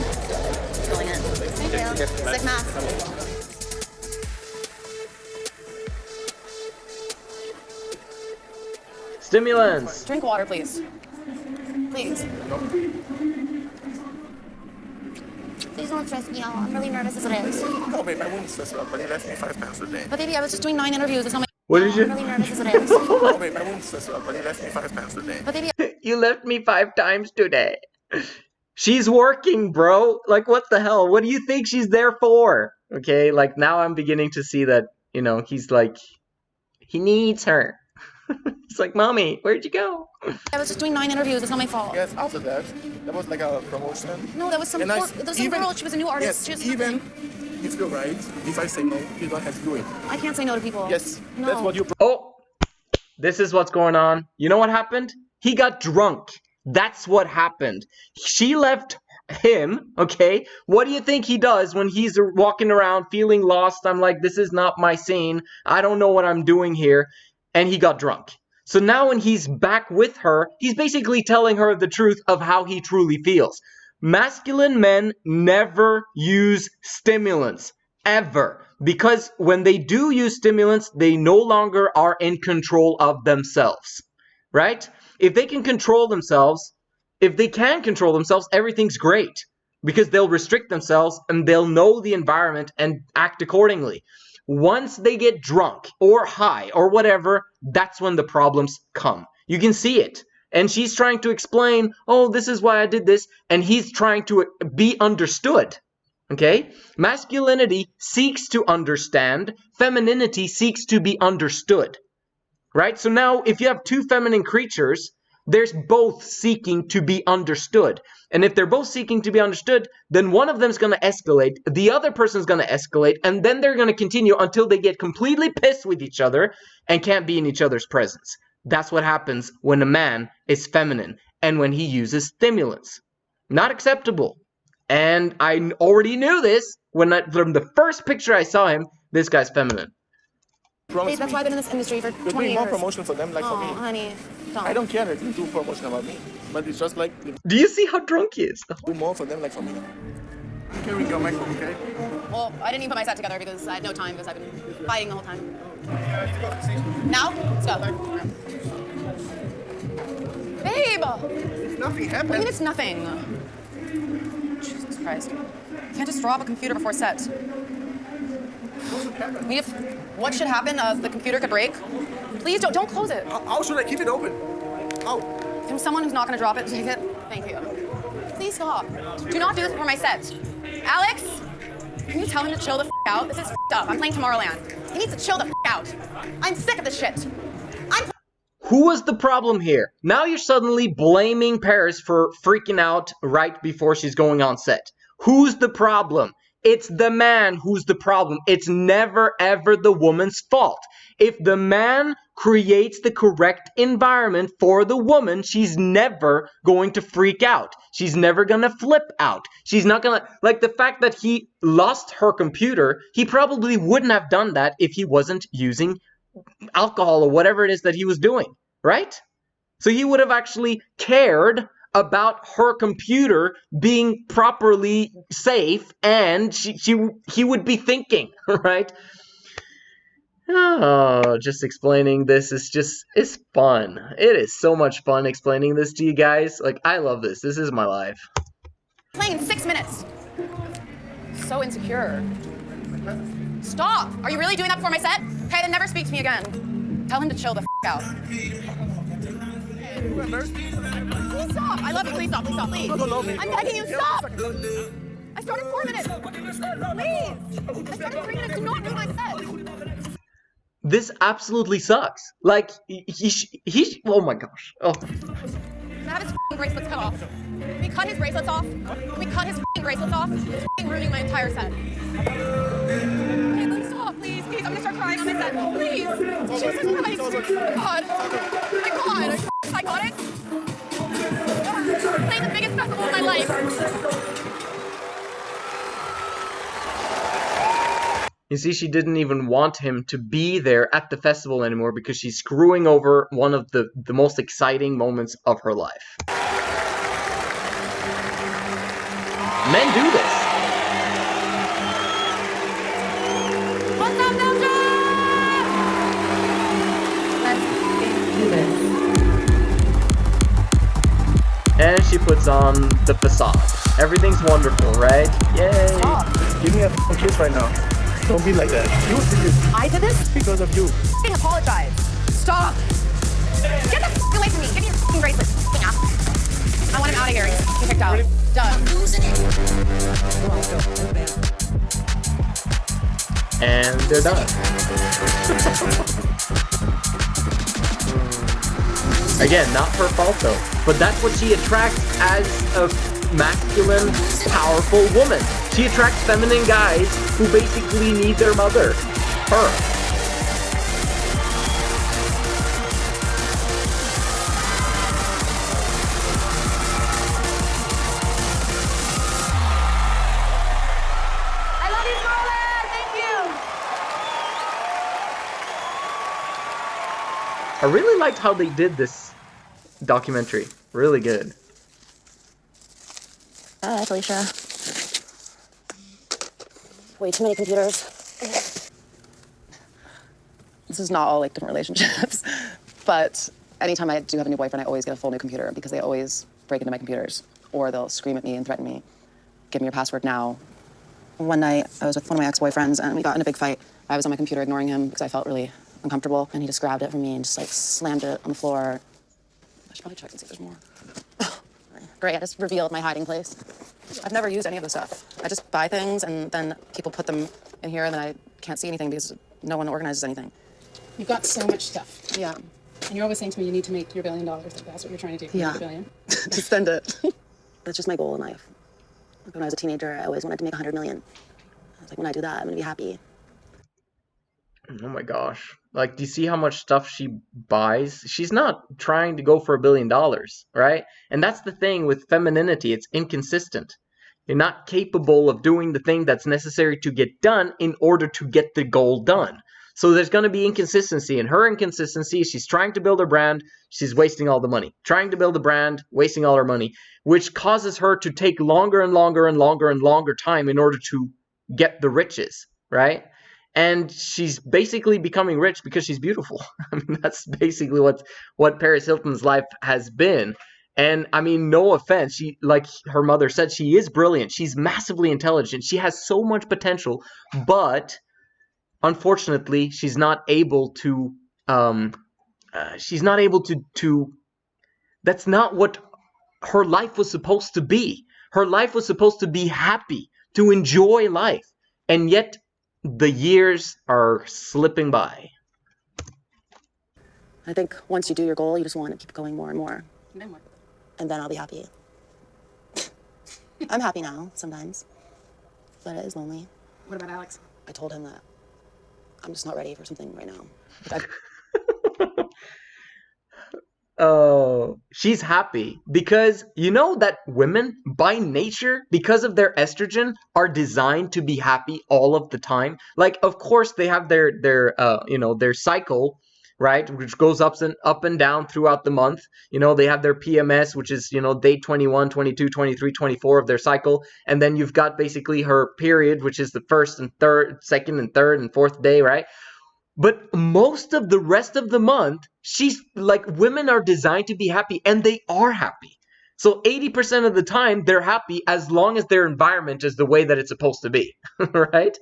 Feeling it. Thank you. Sick mask.
Stimulants.
Drink water, please. Please.
Please don't stress me out. I'm really nervous as it is.
No, babe, I wouldn't stress you out, but you left me 5 pounds today.
But baby, I was just doing 9 interviews. It's not my...
What did you?
I'm really nervous as it is.
No, babe, I wouldn't stress you out, but you left me 5 pounds today.
But baby...
You left me 5 times today. She's working, bro. Like, what the hell? What do you think she's there for? Okay, like, now I'm beginning to see that, you know, he's like, he needs her. It's like, Mommy, where'd you go?
I was just doing 9 interviews. It's not my fault.
Yes, after that, there was like a promotion.
No, that was some
And
there was some girl. She was a new artist.
Yes,
She was
even if you're right, if I say no, you don't have to do it.
I can't say no to people.
Yes,
No.
that's what you...
Oh, this is what's going on. You know what happened? He got drunk. That's what happened. She left him, okay? What do you think he does when he's walking around feeling lost? I'm like, this is not my scene. I don't know what I'm doing here. And he got drunk. So now when he's back with her, he's basically telling her the truth of how he truly feels. Masculine men never use stimulants. Ever. Because when they do use stimulants, they no longer are in control of themselves. Right? If they can control themselves, everything's great. Because they'll restrict themselves and they'll know the environment and act accordingly. Once they get drunk or high or whatever, that's when the problems come. You can see it. And she's trying to explain, oh, this is why I did this. And he's trying to be understood. Okay? Masculinity seeks to understand. Femininity seeks to be understood. Right? So now, if you have 2 feminine creatures, there's both seeking to be understood. And if they're both seeking to be understood, then one of them is going to escalate, the other person's going to escalate, and then they're going to continue until they get completely pissed with each other and can't be in each other's presence. That's what happens when a man is feminine and when he uses stimulants. Not acceptable. And I already knew this from the first picture I saw him, this guy's feminine.
Hey, that's why I've been in this industry for
You're
20
doing
years.
more promotion for them, like for me.
Oh, honey, don't.
I don't care that you do promotion about me, but it's just like...
Do you see how drunk he is?
Do more for them, like for me. You can ring your microphone, okay?
Well, I didn't even put my set together because I had no time because I've been fighting the whole time. Now? Let's go. Babe!
Nothing happened.
What do you mean it's nothing? Jesus Christ. You can't just throw off a computer before set. I mean, what should happen? The computer could break. Please don't close it.
How should I keep it open? How?
Can someone who's not going to drop it take it? Thank you. Please stop. Do not do this before my set. Alex, can you tell him to chill the out? This is up. I'm playing Tomorrowland. He needs to chill the out. I'm sick of this shit.
Who was the problem here? Now you're suddenly blaming Paris for freaking out right before she's going on set. Who's the problem? It's the man who's the problem. It's never ever the woman's fault. If the man creates the correct environment for the woman, she's never going to freak out. She's never going to flip out. She's not going to... Like the fact that he lost her computer, he probably wouldn't have done that if he wasn't using alcohol or whatever it is that he was doing, right? So he would have actually cared about her computer being properly safe, and he would be thinking, right? Oh, just explaining this is fun. It is so much fun explaining this to you guys. Like, I love this. This is my life.
Playing in 6 minutes. So insecure. Stop! Are you really doing that before my set? Okay, then never speak to me again. Tell him to chill the out.
Please stop. I love you. Please stop. Please stop. Please. I'm begging you. Stop. I started 4 minutes. Please. I started 3 minutes. Do not ruin my set.
This absolutely sucks. Like, he oh my gosh. Oh.
To have his bracelets cut off. Can we cut his bracelets off? Can we cut his bracelets off? He's ruining my entire set. Okay, let's stop, please. Please, I'm gonna start crying on my set. Please. Jesus Christ. Oh my God. Oh my God. Are you psychotic? I'm playing the biggest festival of my life.
You see, she didn't even want him to be there at the festival anymore because she's screwing over one of the most exciting moments of her life. Men do this.
What's up, Belgium? Let's do this.
And she puts on the facade. Everything's wonderful, right? Yay!
Stop. Give me a kiss right now. Don't be like that. You did this.
I did this?
Because of you.
I apologize. Stop. Get the away from me. Give me your bracelet. I want him out of here. He's kicked out. Done.
And they're done. Again, not her fault though. But that's what she attracts as a masculine, powerful woman. She attracts feminine guys who basically need their mother. Her.
I love you, Scarlett. Thank you.
I really liked how they did this documentary. Really good.
Hi, Felicia. Way too many computers. This is not all like different relationships, but anytime I do have a new boyfriend, I always get a full new computer because they always break into my computers or they'll scream at me and threaten me. Give me your password now. One night, I was with one of my ex-boyfriends and we got in a big fight. I was on my computer ignoring him because I felt really uncomfortable and he just grabbed it from me and just like slammed it on the floor. I should probably check and see if there's more. Great, I just revealed my hiding place. I've never used any of this stuff. I just buy things and then people put them in here and then I can't see anything because no one organizes anything.
You've got so much stuff.
Yeah.
And you're always saying to me you need to make your $1 billion. Like that's what you're trying to do.
Yeah.
$1 billion.
To spend it. That's just my goal in life. Like when I was a teenager, I always wanted to make 100 million. I was like, when I do that, I'm gonna be happy.
Oh my gosh. Like, do you see how much stuff she buys? She's not trying to go for $1 billion, right? And that's the thing with femininity. It's inconsistent. You're not capable of doing the thing that's necessary to get done in order to get the goal done. So there's going to be inconsistency. And her inconsistency, she's trying to build her brand, she's wasting all the money. Trying to build a brand, wasting all her money, which causes her to take longer and longer and longer and longer time in order to get the riches, right? And she's basically becoming rich because she's beautiful. I mean, that's basically what Paris Hilton's life has been. And I mean, no offense, she, like her mother said, she is brilliant. She's massively intelligent. She has so much potential, but unfortunately, she's not able to. That's not what her life was supposed to be. Her life was supposed to be happy, to enjoy life, and yet the years are slipping by.
I think once you do your goal, you just want to keep going more and more.
And then what?
And then I'll be happy. I'm happy now, sometimes. But it is lonely.
What about Alex?
I told him that I'm just not ready for something right now.
Oh, she's happy because you know that women by nature, because of their estrogen, are designed to be happy all of the time. Like, of course, they have their cycle, right, which goes up and down throughout the month. You know, they have their PMS, which is, day 21, 22, 23, 24 of their cycle. And then you've got basically her period, which is the second and third and fourth day, right? But most of the rest of the month, she's like, women are designed to be happy, and they are happy. So 80% of the time, they're happy as long as their environment is the way that it's supposed to be, right?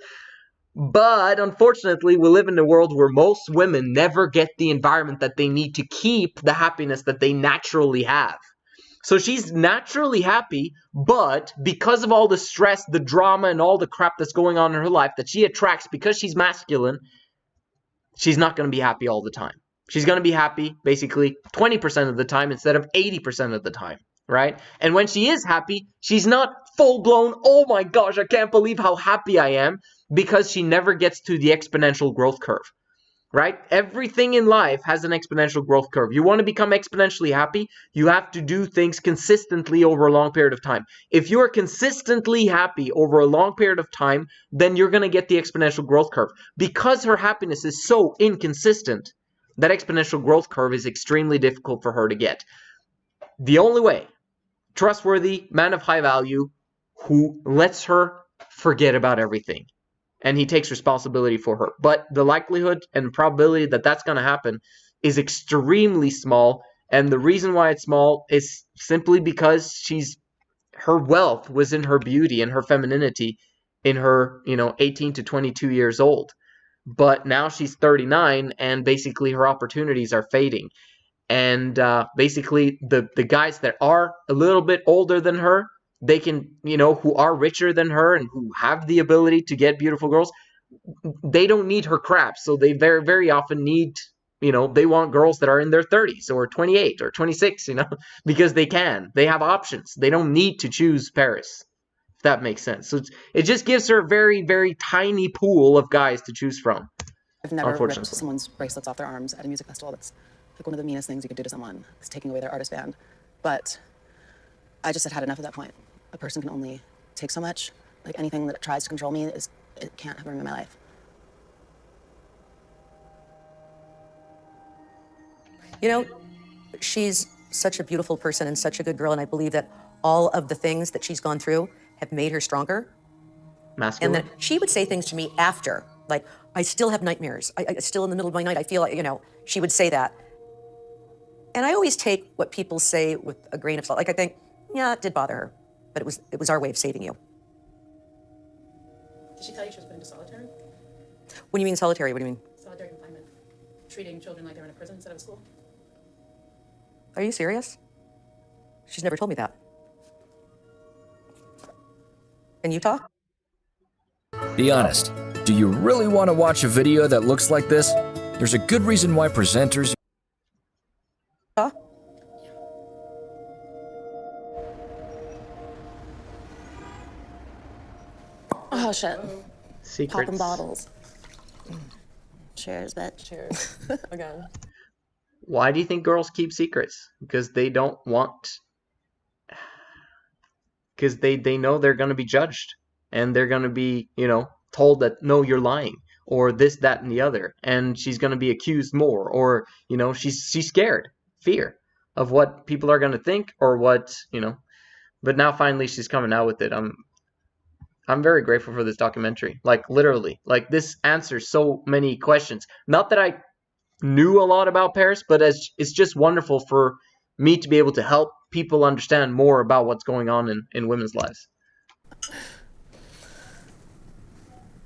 But unfortunately, we live in a world where most women never get the environment that they need to keep the happiness that they naturally have. So she's naturally happy, but because of all the stress, the drama, and all the crap that's going on in her life that she attracts because she's masculine, she's not going to be happy all the time. She's going to be happy basically 20% of the time instead of 80% of the time, right? And when she is happy, she's not full-blown, oh my gosh, I can't believe how happy I am, because she never gets to the exponential growth curve, right? Everything in life has an exponential growth curve. You want to become exponentially happy, you have to do things consistently over a long period of time. If you are consistently happy over a long period of time, then you're going to get the exponential growth curve. Because her happiness is so inconsistent, that exponential growth curve is extremely difficult for her to get. The only way, trustworthy, man of high value, who lets her forget about everything, and he takes responsibility for her. But the likelihood and probability that that's going to happen is extremely small, and the reason why it's small is simply because her wealth was in her beauty and her femininity in her, 18 to 22 years old. But now she's 39, and basically her opportunities are fading. And basically the guys that are a little bit older than her, they can, who are richer than her and who have the ability to get beautiful girls, they don't need her crap. So they very, very often need, they want girls that are in their 30s or 28 or 26, because they can. They have options. They don't need to choose Paris, if that makes sense. So it just gives her a very, very tiny pool of guys to choose from.
I've never ripped someone's bracelets off their arms at a music festival. That's like one of the meanest things you could do to someone, is taking away their artist band. But I just had enough at that point. A person can only take so much. Like, anything that tries to control me, it can't have room in my life.
She's such a beautiful person and such a good girl, and I believe that all of the things that she's gone through have made her stronger.
Masculine.
And that she would say things to me after, like, I still have nightmares. I still in the middle of my night, I feel like, she would say that. And I always take what people say with a grain of salt. Like, I think, yeah, it did bother her, but it was our way of saving you.
Did she tell you she was put into solitary?
What do you mean solitary? What do you mean?
Solitary confinement. Treating children like they're in a prison instead of school.
Are you serious? She's never told me that. In Utah?
Be honest. Do you really want to watch a video that looks like this? There's a good reason why presenters...
Huh?
Oh, shit.
Secrets.
Popping bottles. Cheers, bitch.
Cheers. Again.
Why do you think girls keep secrets? Because they don't want... Because they know they're going to be judged. And they're going to be, told that, no, you're lying. Or this, that, and the other. And she's going to be accused more. Or, she's scared. Fear of what people are going to think, or what, But now finally she's coming out with it. I'm very grateful for this documentary. Like, literally. Like, this answers so many questions. Not that I knew a lot about Paris, but it's just wonderful for me to be able to help people understand more about what's going on in women's lives.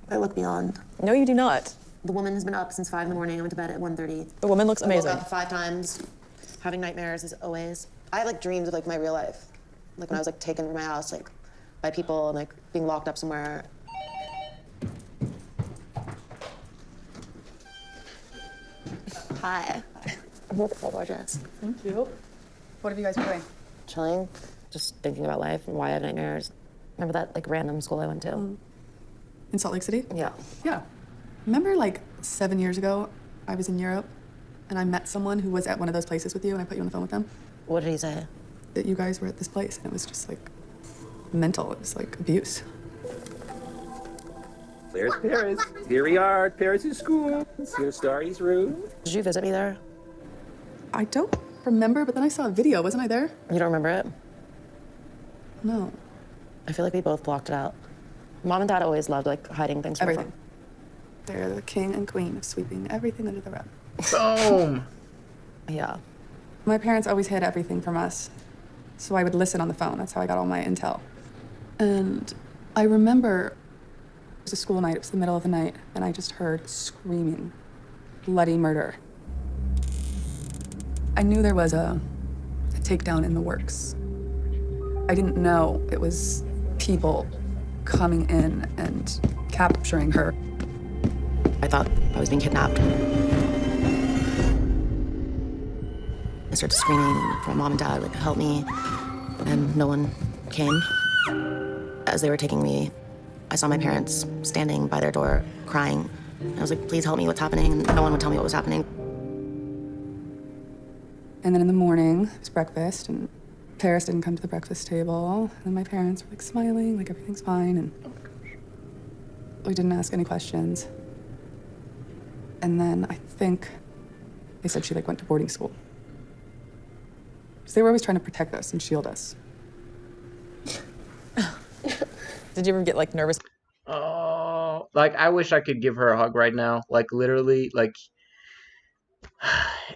I look beyond.
No, you do not.
The woman has been up since 5 in the morning. I went to bed at 1:30.
The woman looks amazing.
I woke up 5 times, having nightmares as always. I have dreams of my real life. Like when I was taken from my house, by people and being locked up somewhere. Hi. I'm beautiful, gorgeous.
Thank you. What have you guys been doing?
Chilling, just thinking about life and why I have nightmares. Remember that random school I went to?
In Salt Lake City?
Yeah.
Yeah. Remember 7 years ago, I was in Europe and I met someone who was at one of those places with you and I put you on the phone with them?
What did he say?
That you guys were at this place and it was just mental. It was abuse.
There's Paris. Here we are at Paris' school. Here's Starry's room.
Did you visit me there?
I don't remember, but then I saw a video. Wasn't I there?
You don't remember it?
No.
I feel like we both blocked it out. Mom and Dad always loved hiding things from
everything. They're the king and queen of sweeping everything under the rug.
Boom.
Yeah.
My parents always hid everything from us, so I would listen on the phone. That's how I got all my intel. And I remember It was a school night, it was the middle of the night, and I just heard screaming, bloody murder. I knew there was a takedown in the works. I didn't know it was people coming in and capturing her.
I thought I was being kidnapped. I started screaming for my mom and dad, like, help me, and no one came. As they were taking me, I saw my parents standing by their door, crying. I was like, please help me, what's happening? And no one would tell me what was happening.
And then in the morning, it was breakfast, and Paris didn't come to the breakfast table. And my parents were like smiling, like everything's fine, and we didn't ask any questions. And then I think they said she like went to boarding school. So they were always trying to protect us and shield us.
Did you ever get like nervous?
Oh, like I wish I could give her a hug right now. Like literally, like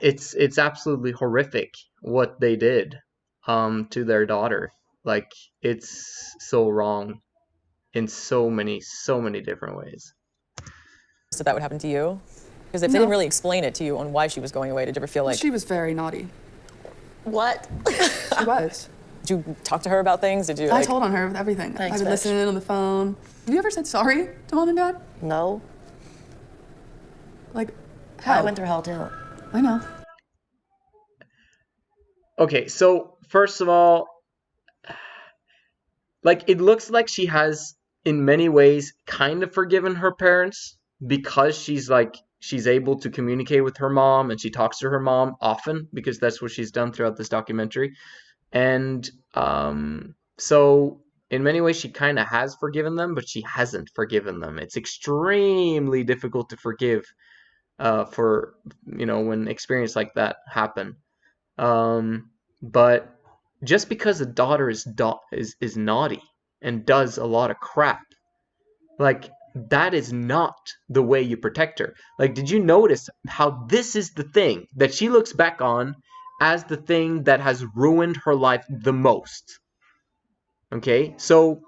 it's absolutely horrific what they did to their daughter. Like it's so wrong in so many different ways.
So that would happen to you? Because if they didn't really explain it to you on why she was going away, did you ever feel like...
She was very naughty.
What?
She was.
Did you talk to her about things? Did you?
I told on her with everything.
Thanks,
I would listen in on the phone. Have you ever said sorry to mom and dad?
No.
Like, how?
I went through hell too.
I know.
Okay, so first of all, like it looks like she has in many ways kind of forgiven her parents because she's able to communicate with her mom and she talks to her mom often because that's what she's done throughout this documentary. And so in many ways she kind of has forgiven them, but she hasn't forgiven them. It's extremely difficult to forgive for, when experience like that happen. But just because a daughter is naughty and does a lot of crap, like that is not the way you protect her. Like, did you notice how this is the thing that she looks back on as the thing that has ruined her life the most? Okay, so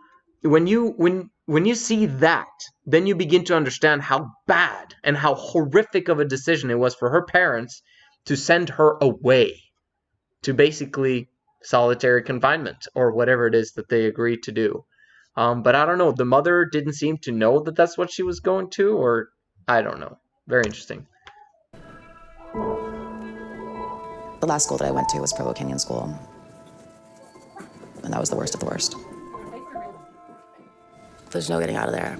when you see that, then you begin to understand how bad and how horrific of a decision it was for her parents to send her away to basically solitary confinement or whatever it is that they agreed to do. But I don't know, the mother didn't seem to know that that's what she was going to, or I don't know. Very interesting.
The last school that I went to was Provo Canyon School. And that was the worst of the worst. There's no getting out of there.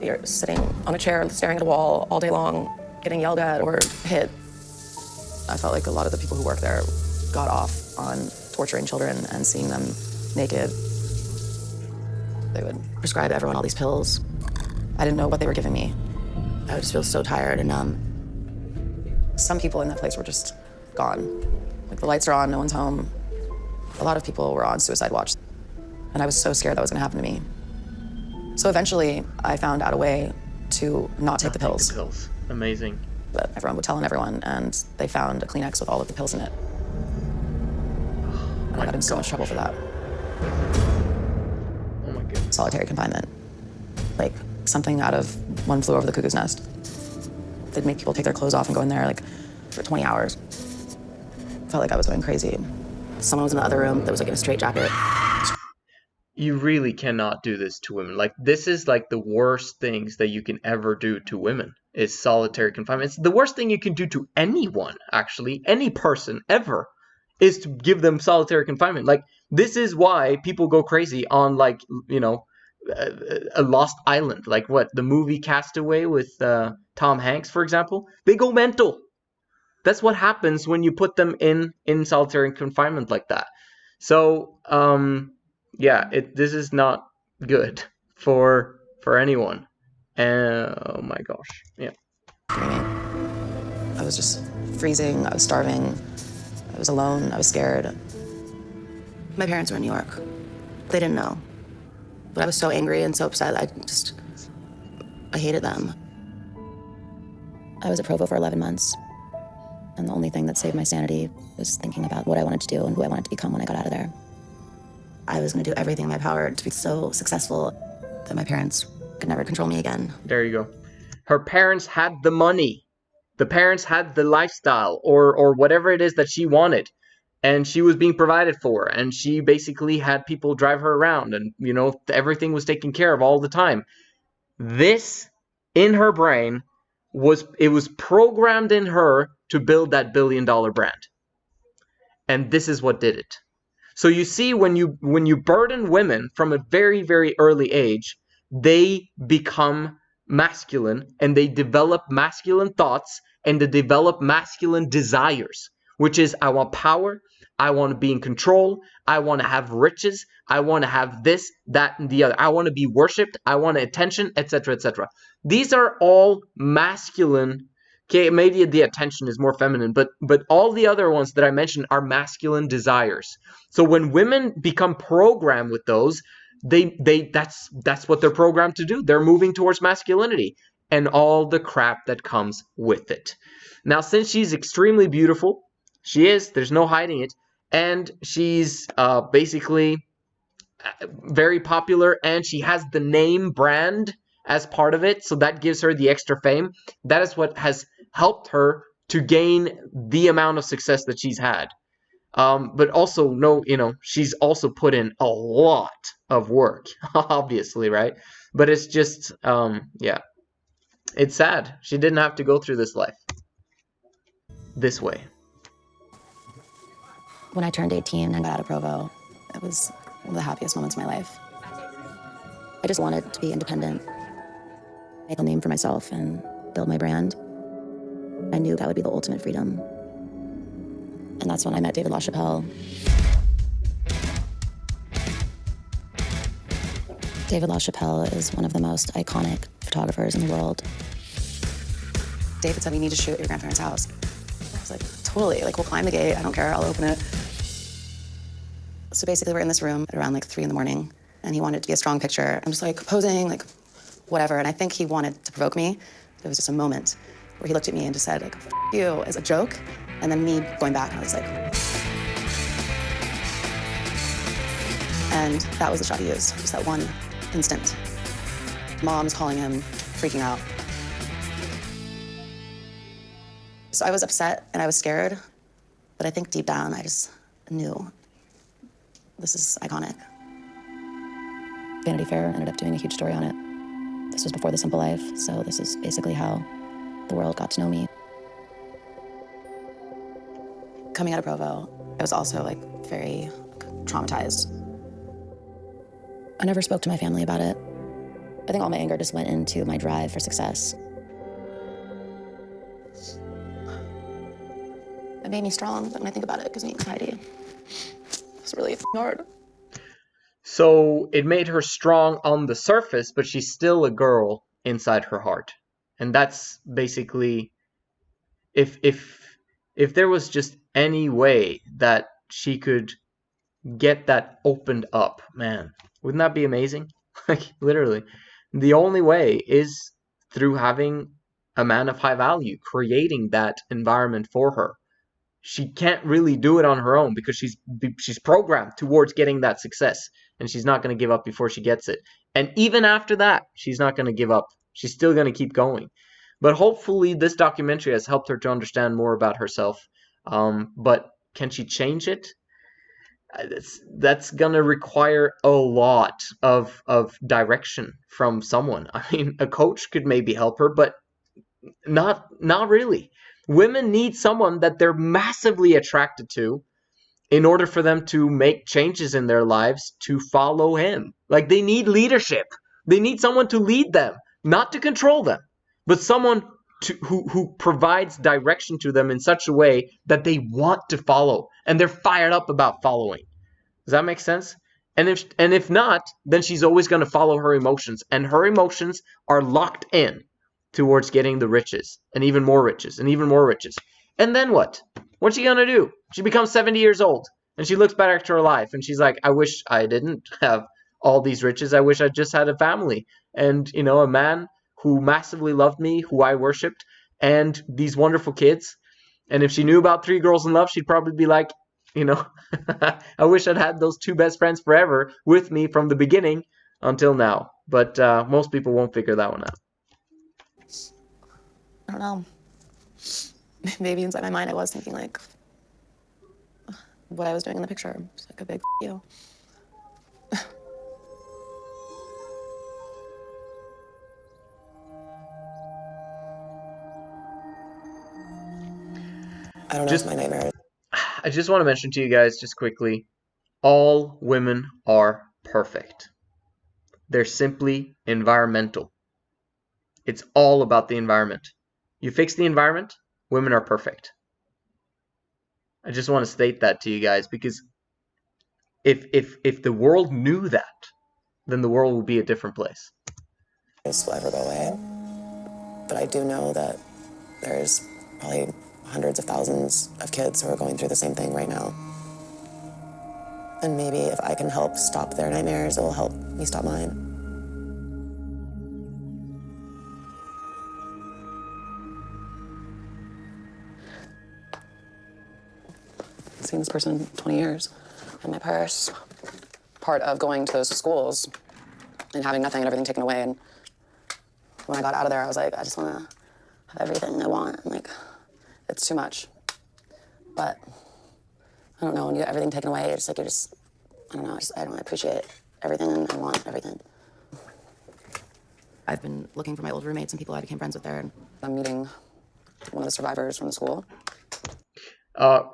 You're sitting on a chair, staring at a wall all day long, getting yelled at or hit. I felt like a lot of the people who work there got off on torturing children and seeing them naked. They would prescribe everyone all these pills. I didn't know what they were giving me. I would just feel so tired and numb. Some people in that place were just gone. Like the lights are on, no one's home. A lot of people were on suicide watch. And I was so scared that was gonna happen to me. So eventually I found out a way to not take the pills.
Take the pills. Amazing.
But everyone would tell on everyone, and they found a Kleenex with all of the pills in it. And I got in so much trouble for that.
Oh my goodness.
Solitary confinement. Like something out of One Flew Over the Cuckoo's Nest. They'd make people take their clothes off and go in there like for 20 hours. Felt like I was going crazy. Someone was in the other room that was like in a straitjacket.
You really cannot do this to women. Like, this is like the worst things that you can ever do to women is solitary confinement. It's the worst thing you can do to anyone, actually. Any person, ever, is to give them solitary confinement. Like, this is why people go crazy on, like, a lost island. Like, what, the movie Castaway with Tom Hanks, for example? They go mental. That's what happens when you put them in solitary confinement like that. So, yeah, this is not good for anyone. Oh my gosh, yeah.
I was just freezing, I was starving, I was alone, I was scared. My parents were in New York. They didn't know. But I was so angry and so upset, I hated them. I was at Provo for 11 months. And the only thing that saved my sanity was thinking about what I wanted to do and who I wanted to become when I got out of there. I was going to do everything in my power to be so successful that my parents could never control me again.
There you go. Her parents had the money. The parents had the lifestyle or whatever it is that she wanted. And she was being provided for. And she basically had people drive her around. And, you know, everything was taken care of all the time. This, in her brain, was programmed in her to build that billion-dollar brand. And this is what did it. So you see, when you burden women from a very, very early age, they become masculine and they develop masculine thoughts and they develop masculine desires, which is, I want power, I want to be in control, I want to have riches, I want to have this, that, and the other. I want to be worshipped, I want attention, etc., etc. These are all masculine. Okay, maybe the attention is more feminine, but all the other ones that I mentioned are masculine desires. So when women become programmed with those, that's what they're programmed to do. They're moving towards masculinity and all the crap that comes with it. Now, since she's extremely beautiful, she is, there's no hiding it, and she's basically very popular, and she has the name brand as part of it, so that gives her the extra fame. That is what has helped her to gain the amount of success that she's had. But also, she's also put in a lot of work, obviously, right? But it's just, yeah. It's sad. She didn't have to go through this life this way.
When I turned 18 and got out of Provo, it was one of the happiest moments of my life. I just wanted to be independent, make a name for myself, and build my brand. I knew that would be the ultimate freedom. And that's when I met David LaChapelle. David LaChapelle is one of the most iconic photographers in the world. David said, we need to shoot at your grandparents' house. I was like, totally, we'll climb the gate, I don't care, I'll open it. So basically we're in this room at around 3 a.m, and he wanted it to be a strong picture. I'm just posing, whatever, and I think he wanted to provoke me. It was just a moment where he looked at me and just said, F you, as a joke, and then me going back, and I was like, and that was the shot he used, just that one instant. Mom's calling him, freaking out. So I was upset and I was scared, but I think deep down I just knew this is iconic. Vanity Fair ended up doing a huge story on it. This was before The Simple Life, so this is basically how the world got to know me. Coming out of Provo, I was also very traumatized. I never spoke to my family about it. I think all my anger just went into my drive for success. It made me strong, but when I think about it, it gives me anxiety. It's really hard.
So it made her strong on the surface, but she's still a girl inside her heart. And that's basically, if there was just any way that she could get that opened up, man, wouldn't that be amazing? Literally. The only way is through having a man of high value, creating that environment for her. She can't really do it on her own because she's programmed towards getting that success, and she's not going to give up before she gets it. And even after that, she's not going to give up. She's still going to keep going. But hopefully this documentary has helped her to understand more about herself. But can she change it? That's going to require a lot of direction from someone. I mean, a coach could maybe help her, but not really. Women need someone that they're massively attracted to in order for them to make changes in their lives to follow him. They need leadership. They need someone to lead them, not to control them, but someone who provides direction to them in such a way that they want to follow and they're fired up about following. Does that make sense? And if not, then she's always going to follow her emotions, and her emotions are locked in towards getting the riches, and even more riches, and even more riches. And then what? What's she gonna do? She becomes 70 years old, and she looks back to her life, and she's like, I wish I didn't have all these riches. I wish I just had a family, and, a man who massively loved me, who I worshipped, and these wonderful kids. And if she knew about 3 Girls in Love, she'd probably be like, you know, I wish I'd had those two best friends forever with me from the beginning until now. But most people won't figure that one out.
I don't know. Maybe inside my mind I was thinking like what I was doing in the picture. It's like a big you. I don't know if my nightmare is.
I just want to mention to you guys just quickly, all women are perfect. They're simply environmental. It's all about the environment. You fix the environment, women are perfect. I just want to state that to you guys, because if the world knew that, then the world would be a different place.
This will ever go away, but I do know that there's probably hundreds of thousands of kids who are going through the same thing right now. And maybe if I can help stop their nightmares, it will help me stop mine. I've seen this person 20 years in my purse. Part of going to those schools and having nothing and everything taken away. And when I got out of there, I was like, I just want to have everything I want. And like, it's too much. But I don't know, when you get everything taken away, you're just like, I don't know, I don't appreciate everything and I want everything. I've been looking for my old roommates and people I became friends with there. And I'm meeting one of the survivors from the school.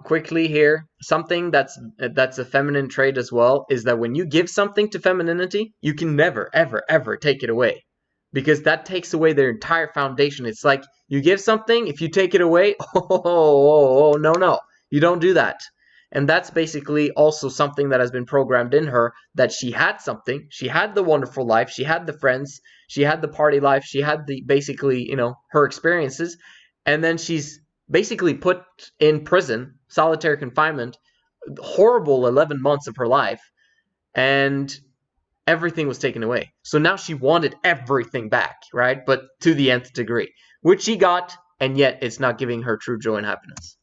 Quickly here, something that's a feminine trait as well is that when you give something to femininity, you can never, ever, ever take it away, because that takes away their entire foundation. It's like you give something, if you take it away, no, you don't do that. And that's basically also something that has been programmed in her, that she had something, she had the wonderful life, she had the friends, she had the party life, she had the basically, her experiences, and then she's basically put in prison, solitary confinement, horrible 11 months of her life, and everything was taken away. So now she wanted everything back, right? But to the nth degree, which she got, and yet it's not giving her true joy and happiness.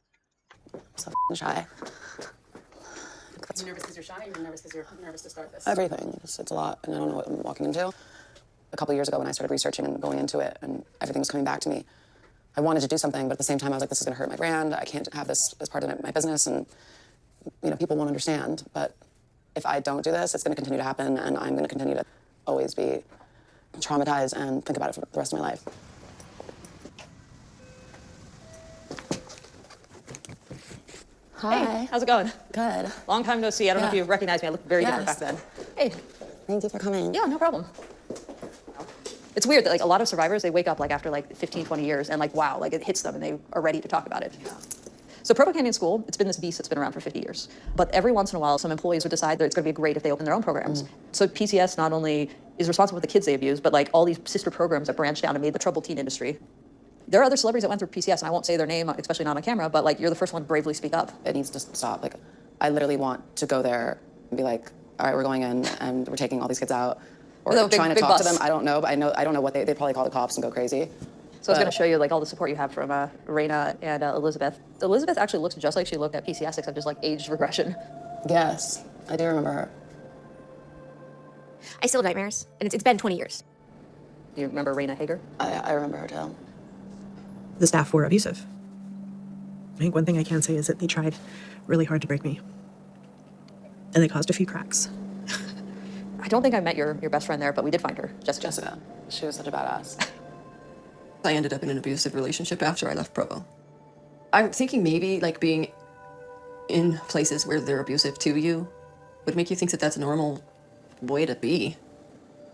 I'm so shy.
You're nervous because you're shy, or you're nervous because you're nervous to start this?
Everything. It's a lot, and I don't know what I'm walking into. A couple years ago when I started researching and going into it, and everything was coming back to me, I wanted to do something, but at the same time, I was like, this is going to hurt my brand. I can't have this as part of my business, and people won't understand. But if I don't do this, it's going to continue to happen, and I'm going to continue to always be traumatized and think about it for the rest of my life. Hi.
Hey, how's it going?
Good.
Long time no see. I don't know if you recognize me. I looked very different back then. Hey.
Thank you for coming.
Yeah, no problem. It's weird that like a lot of survivors, they wake up like after like 15, 20 years and like, wow, like it hits them and they are ready to talk about it. Yeah. So Provo Canyon School, it's been this beast that's been around for 50 years. But every once in a while, some employees would decide that it's gonna be great if they open their own programs. So PCS not only is responsible for the kids they abuse, but like all these sister programs that branched out and made the troubled teen industry. There are other celebrities that went through PCS, and I won't say their name, especially not on camera, but like you're the first one to bravely speak up.
It needs to stop. Like, I literally want to go there and be like, all right, we're going in and we're taking all these kids out. Or trying to talk to them. I don't know, but I don't know what they probably call the cops and go crazy.
So I was going to show you like all the support you have from Raina and Elizabeth. Elizabeth actually looks just like she looked at PCS, except just like age regression.
Yes, I do remember her.
I still have nightmares, and it's been 20 years.
Do you remember Raina Hager?
I remember her too.
The staff were abusive. I think one thing I can say is that they tried really hard to break me. And they caused a few cracks.
I don't think I met your best friend there, but we did find her,
Jessica. She was such a badass.
I ended up in an abusive relationship after I left Provo. I'm thinking maybe like being in places where they're abusive to you would make you think that that's a normal way to be.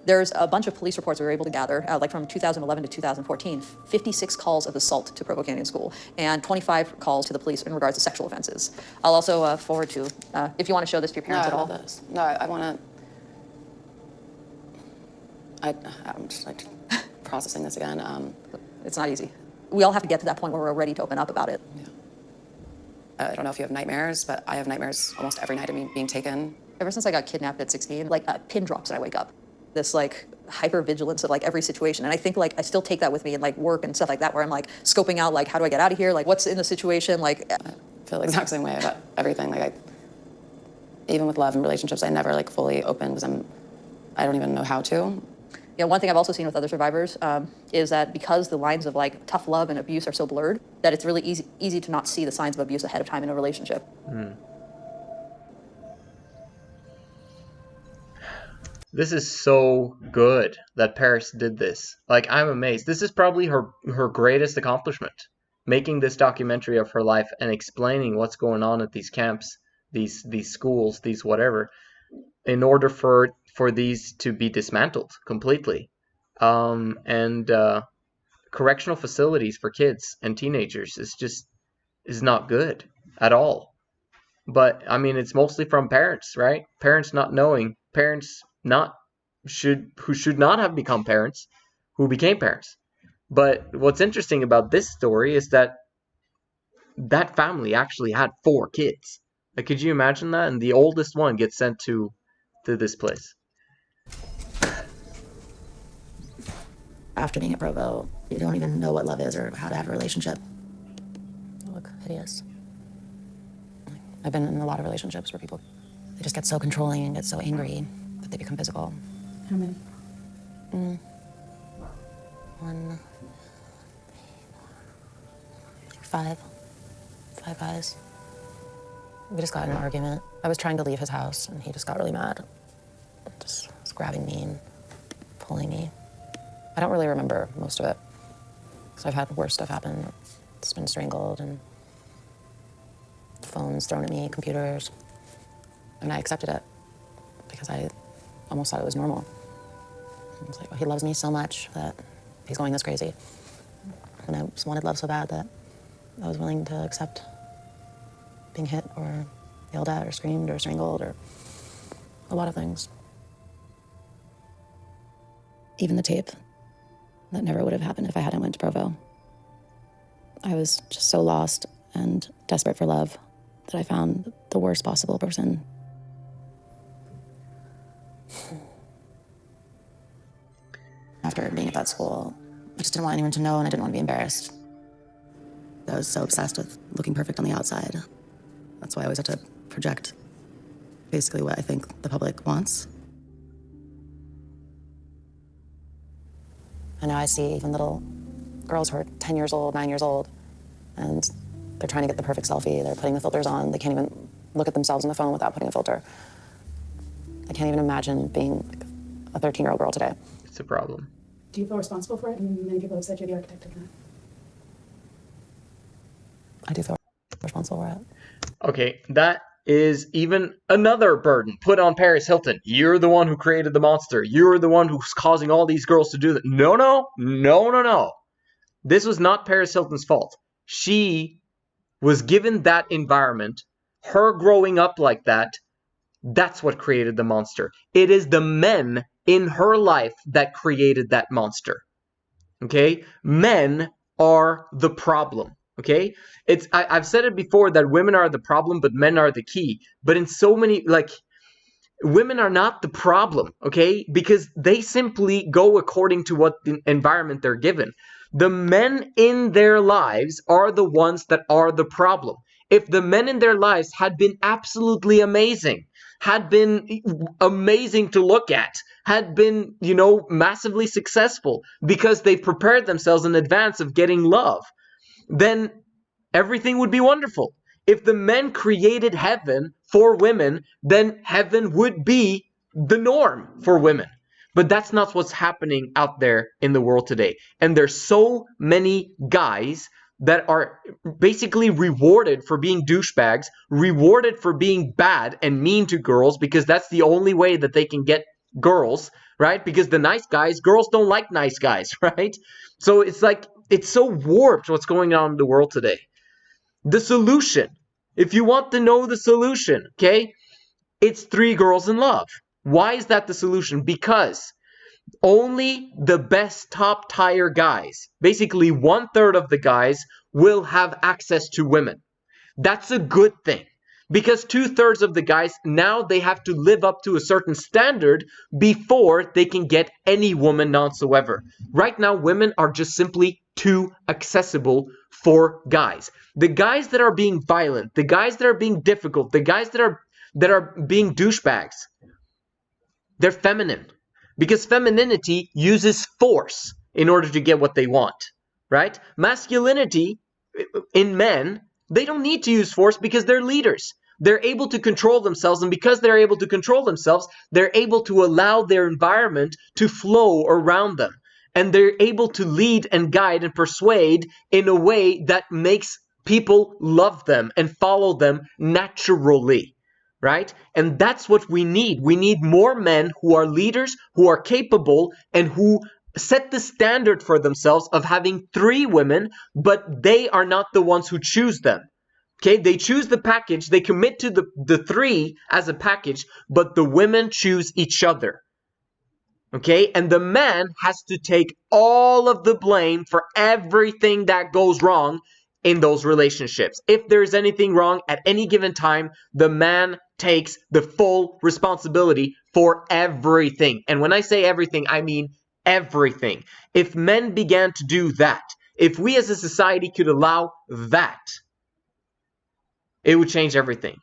There's a bunch of police reports we were able to gather, like from 2011 to 2014, 56 calls of assault to Provo Canyon School, and 25 calls to the police in regards to sexual offenses. I'll also forward to, if you want to show this to your parents at all.
This. No, I want to. I'm just like processing this again.
It's not easy. We all have to get to that point where we're ready to open up about it.
Yeah. I don't know if you have nightmares, but I have nightmares almost every night of me being taken.
Ever since I got kidnapped at 16, like a pin drops and I wake up. This like hyper vigilance of like every situation. And I think like I still take that with me in like work and stuff like that, where I'm like scoping out like, how do I get out of here? Like what's in the situation? Like
I feel the exact same way about everything. Like Even with love and relationships, I never like fully opened because I don't even know how to.
You know, one thing I've also seen with other survivors is that because the lines of like tough love and abuse are so blurred, that it's really easy to not see the signs of abuse ahead of time in a relationship.
This is so good that Paris did this. Like, I'm amazed. This is probably her greatest accomplishment. Making this documentary of her life and explaining what's going on at these camps, these schools, these whatever, in order for these to be dismantled completely. And correctional facilities for kids and teenagers is not good at all. But I mean, it's mostly from parents, right? Parents not knowing, parents who should not have become parents, who became parents. But what's interesting about this story is that family actually had 4 kids. Like, could you imagine that? And the oldest one gets sent to this place.
After being at Provo, you don't even know what love is or how to have a relationship. You look hideous. I've been in a lot of relationships where people, they just get so controlling and get so angry that they become physical.
How many?
5 guys. We just got in an argument. I was trying to leave his house and he just got really mad. Just was grabbing me and pulling me. I don't really remember most of it because I've had worse stuff happen. It's been strangled and phones thrown at me, computers. And I accepted it because I almost thought it was normal. I was like, oh, he loves me so much that he's going this crazy. And I just wanted love so bad that I was willing to accept being hit or yelled at or screamed or strangled or a lot of things. Even the tape, that never would have happened if I hadn't went to Provo. I was just so lost and desperate for love that I found the worst possible person. After being at that school, I just didn't want anyone to know and I didn't want to be embarrassed. I was so obsessed with looking perfect on the outside. That's why I always have to project basically what I think the public wants. I know I see even little girls who are 10 years old, 9 years old, and they're trying to get the perfect selfie. They're putting the filters on. They can't even look at themselves on the phone without putting a filter. I can't even imagine being like a 13-year-old girl today.
It's a problem.
Do you feel responsible for it? And many people have said you're the architect of that.
I do feel responsible for it.
Okay, that is even another burden put on Paris Hilton. You're the one who created the monster. You're the one who's causing all these girls to do that. No. This was not Paris Hilton's fault. She was given that environment. Her growing up like that, that's what created the monster. It is the men in her life that created that monster. Okay? Men are the problem. Okay? I've said it before that women are the problem, but men are the key. But in so many, women are not the problem, okay? Because they simply go according to what the environment they're given. The men in their lives are the ones that are the problem. If the men in their lives had been absolutely amazing, had been amazing to look at, had been, massively successful because they prepared themselves in advance of getting love, then everything would be wonderful. If the men created heaven for women, then heaven would be the norm for women. But that's not what's happening out there in the world today. And there's so many guys that are basically rewarded for being douchebags, rewarded for being bad and mean to girls, because that's the only way that they can get girls, right? Because the nice guys, girls don't like nice guys, right? So it's so warped what's going on in the world today. The solution, if you want to know the solution, okay, it's 3 girls in love. Why is that the solution? Because only the best top tier guys, basically 1/3 of the guys, will have access to women. That's a good thing. Because 2/3 of the guys, now they have to live up to a certain standard before they can get any woman whatsoever. Right now, women are just simply too accessible for guys. The guys that are being violent, the guys that are being difficult, the guys that are that are being douchebags. They're feminine. Because femininity uses force in order to get what they want, right? Masculinity in men, they don't need to use force because they're leaders. They're able to control themselves, and because they're able to control themselves, they're able to allow their environment to flow around them. And they're able to lead and guide and persuade in a way that makes people love them and follow them naturally. Right? And that's what we need. We need more men who are leaders, who are capable, and who set the standard for themselves of having 3 women, but they are not the ones who choose them. Okay? They choose the package, they commit to the 3 as a package, but the women choose each other. Okay? And the man has to take all of the blame for everything that goes wrong in those relationships. If there's anything wrong at any given time, the man takes the full responsibility for everything. And when I say everything, I mean everything. If men began to do that, if we as a society could allow that, it would change everything.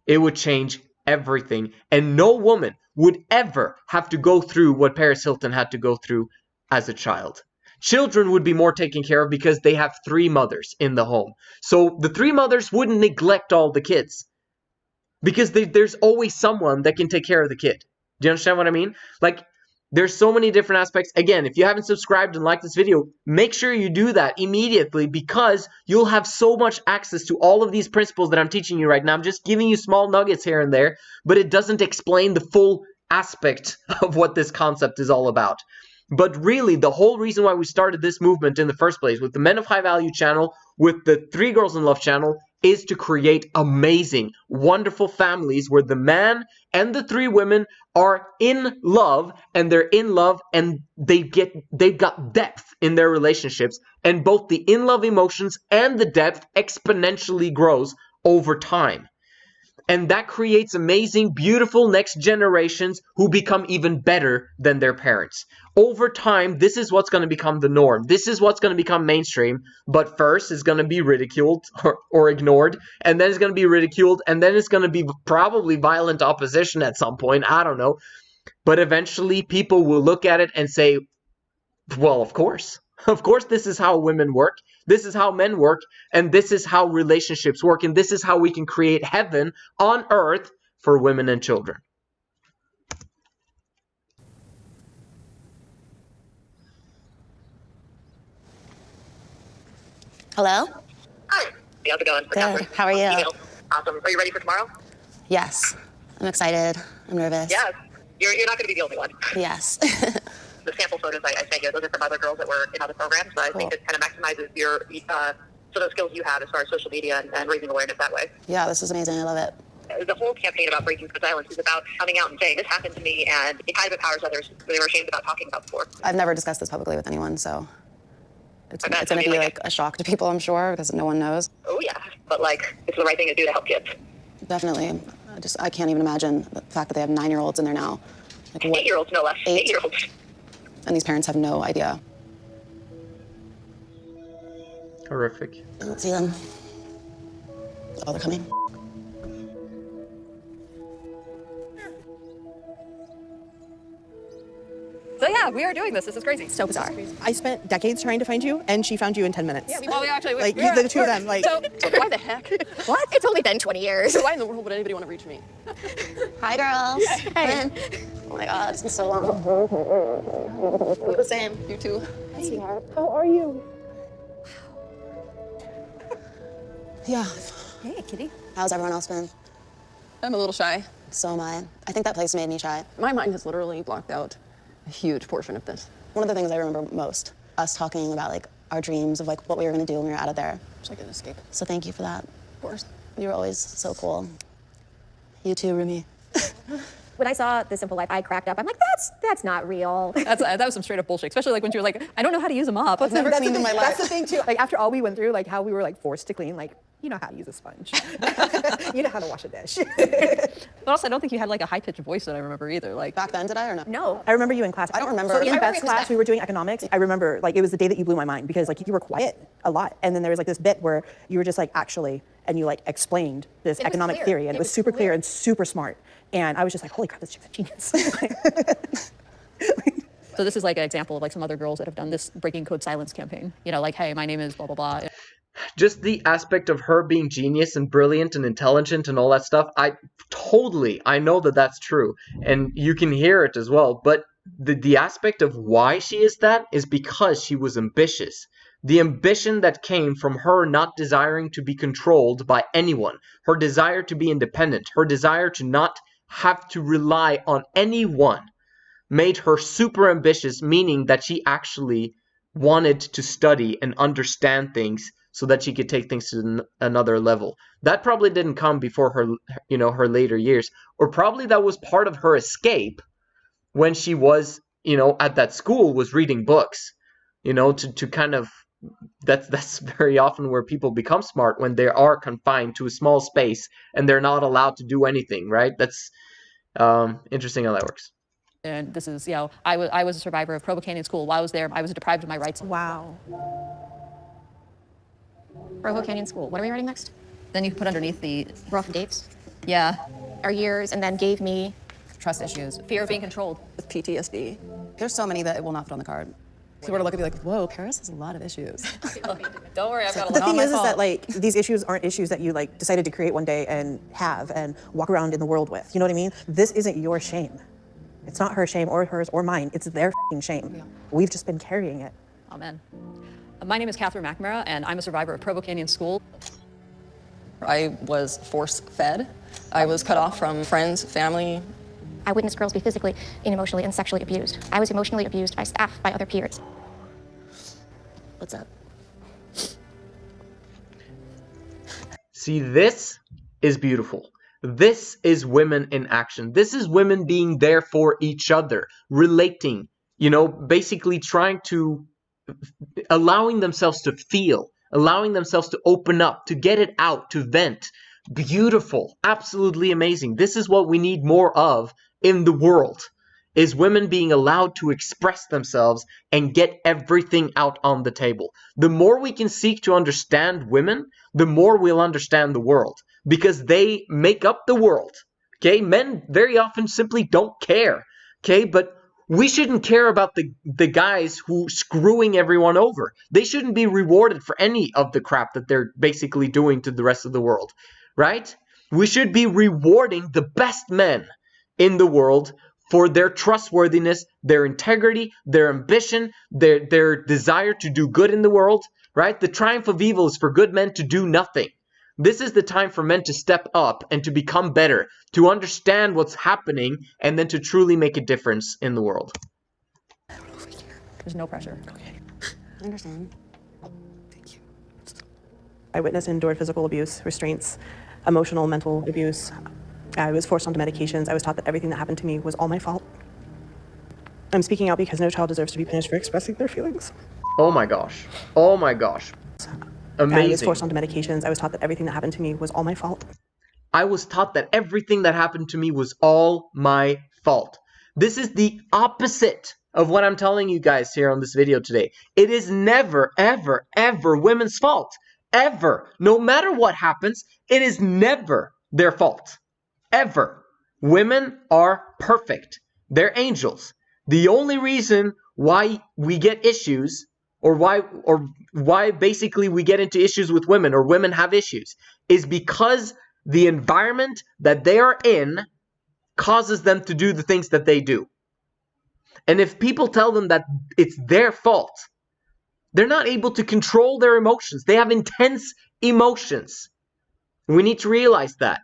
It would change everything. And no woman would ever have to go through what Paris Hilton had to go through as a child. Children would be more taken care of because they have 3 mothers in the home. So the 3 mothers wouldn't neglect all the kids. Because there's always someone that can take care of the kid. Do you understand what I mean? Like, there's so many different aspects. Again, if you haven't subscribed and liked this video, make sure you do that immediately, because you'll have so much access to all of these principles that I'm teaching you right now. I'm just giving you small nuggets here and there, but it doesn't explain the full aspect of what this concept is all about. But really, the whole reason why we started this movement in the first place with the Men of High Value channel, with the 3 Girls in Love channel, is to create amazing, wonderful families where the man and the 3 women are in love, and they're in love, and they've got depth in their relationships, and both the in-love emotions and the depth exponentially grows over time. And that creates amazing, beautiful next generations who become even better than their parents. Over time, this is what's going to become the norm. This is what's going to become mainstream. But first, it's going to be ridiculed or ignored. And then it's going to be ridiculed. And then it's going to be probably violent opposition at some point. I don't know. But eventually, people will look at it and say, well, of course. Of course, this is how women work. This is how men work. And this is how relationships work. And this is how we can create heaven on earth for women and children.
Hello?
Hi. How's it going?
Good. How are you?
Email. Awesome. Are you ready for tomorrow?
Yes. I'm excited. I'm nervous.
Yes. You're not going to be the only one.
Yes.
The sample photos I sent you, those are from other girls that were in other programs. So I think it kind of maximizes your sort of skills you have as far as social media and raising awareness that way.
Yeah, this is amazing. I love it.
The whole campaign about breaking silence is about coming out and saying, this happened to me, and it kind of empowers others who they were ashamed about talking about before.
I've never discussed this publicly with anyone, so it's going to be like a shock to people, I'm sure, because no one knows.
Oh, yeah. But, like, it's the right thing to do to help kids.
Definitely. I can't even imagine the fact that they have 9-year-olds in there now.
Like, 8-year-olds, no less. 8-year-olds.
And these parents have no idea.
Horrific.
I don't see them. Oh, they're coming.
So yeah, we are doing this. This is crazy.
So bizarre. I spent decades trying to find you, and she found you in 10 minutes.
Yeah, we actually
like the 2 of them. Like,
so why the heck?
What?
It's only been 20 years.
So why in the world would anybody want to reach me?
Hi, girls.
Hey.
Oh my God, it's been so long.
You're the same. You too.
Hey, sweetheart. How are you?
Yeah.
Hey, kitty.
How's everyone else been?
I'm a little shy.
So am I. I think that place made me shy.
My mind has literally blocked out a huge portion of this.
One of the things I remember most, us talking about like our dreams of like what we were gonna do when we were out of there.
It's like an escape.
So thank you for that.
Of course.
You were always so cool. You too, Rumi.
When I saw The Simple Life, I cracked up. I'm like, that's not real.
That was some straight up bullshit. Especially like when she was like, I don't know how to use a mop.
I've never cleaned in my life.
That's the thing too. Like after all we went through, like how we were like forced to clean, like you know how to use a sponge. You know how to wash a dish.
But also, I don't think you had like a high-pitched voice that I remember either. Like
Back then, did I or no?
No. I remember you in class.
I don't remember.
So in
I
Beth's
remember
class, we were doing economics. I remember, like, it was the day that you blew my mind because, like, you were quiet a lot. And then there was, like, this bit where you were just, like, actually, and you, like, explained this economic
clear.
theory. And it was super clear and super smart. And I was just like, holy crap, this chick's a genius.
So this is like an example of like some other girls that have done this breaking code silence campaign. You know, like, hey, my name is blah, blah, blah.
Just the aspect of her being genius and brilliant and intelligent and all that stuff, I know that that's true. And you can hear it as well. But the aspect of why she is that is because she was ambitious. The ambition that came from her not desiring to be controlled by anyone, her desire to be independent, her desire to not have to rely on anyone, made her super ambitious, meaning that she actually wanted to study and understand things so that she could take things to another level. That probably didn't come before her, her later years, or probably that was part of her escape when she was, at that school, was reading books, to kind of, that's very often where people become smart, when they are confined to a small space and they're not allowed to do anything, right? That's interesting how that works.
And this is, I was a survivor of Provo Canyon School. While I was there, I was deprived of my rights.
Wow.
Provo Canyon School. What are we writing next?
Then you put underneath the
Rough dates.
Yeah.
Our years, and then gave me
Trust issues.
Fear of being controlled.
With PTSD. There's so many that it will not fit on the card. So we're to look at me like, whoa, Paris has a lot of issues.
Don't worry, I've got a lot.
The thing is that, like, these issues aren't issues that you, like, decided to create one day and have and walk around in the world with. You know what I mean? This isn't your shame. It's not her shame or hers or mine. It's their f***ing shame. Yeah. We've just been carrying it.
Amen. My name is Catherine McNamara, and I'm a survivor of Provo Canyon School.
I was force-fed. I was cut off from friends, family.
I witnessed girls be physically and emotionally and sexually abused. I was emotionally abused by staff, by other peers.
What's up?
See, this is beautiful. This is women in action. This is women being there for each other, relating, basically trying to, allowing themselves to feel, allowing themselves to open up, to get it out, to vent. Beautiful, absolutely amazing. This is what we need more of in the world, is women being allowed to express themselves and get everything out on the table. The more we can seek to understand women, the more we'll understand the world, because they make up the world. Okay, men very often simply don't care. Okay, but we shouldn't care about the guys who screwing everyone over. They shouldn't be rewarded for any of the crap that they're basically doing to the rest of the world, right? We should be rewarding the best men in the world for their trustworthiness, their integrity, their ambition, their desire to do good in the world, right? The triumph of evil is for good men to do nothing. This is the time for men to step up and to become better, to understand what's happening, and then to truly make a difference in the world.
There's no pressure.
Okay. I understand.
Thank you. I witnessed and endured physical abuse, restraints, emotional, mental abuse. I was forced onto medications. I was taught that everything that happened to me was all my fault. I'm speaking out because no child deserves to be punished for expressing their feelings.
Oh my gosh. Oh my gosh. Amazing.
I was forced onto medications. I was taught that everything that happened to me was all my fault.
I was taught that everything that happened to me was all my fault. This is the opposite of what I'm telling you guys here on this video today. It is never, ever, ever women's fault. Ever. No matter what happens, it is never their fault. Ever. Women are perfect. They're angels. The only reason why we get issues, or why basically we get into issues with women, or women have issues, is because the environment that they are in causes them to do the things that they do. And if people tell them that it's their fault, they're not able to control their emotions. They have intense emotions. We need to realize that.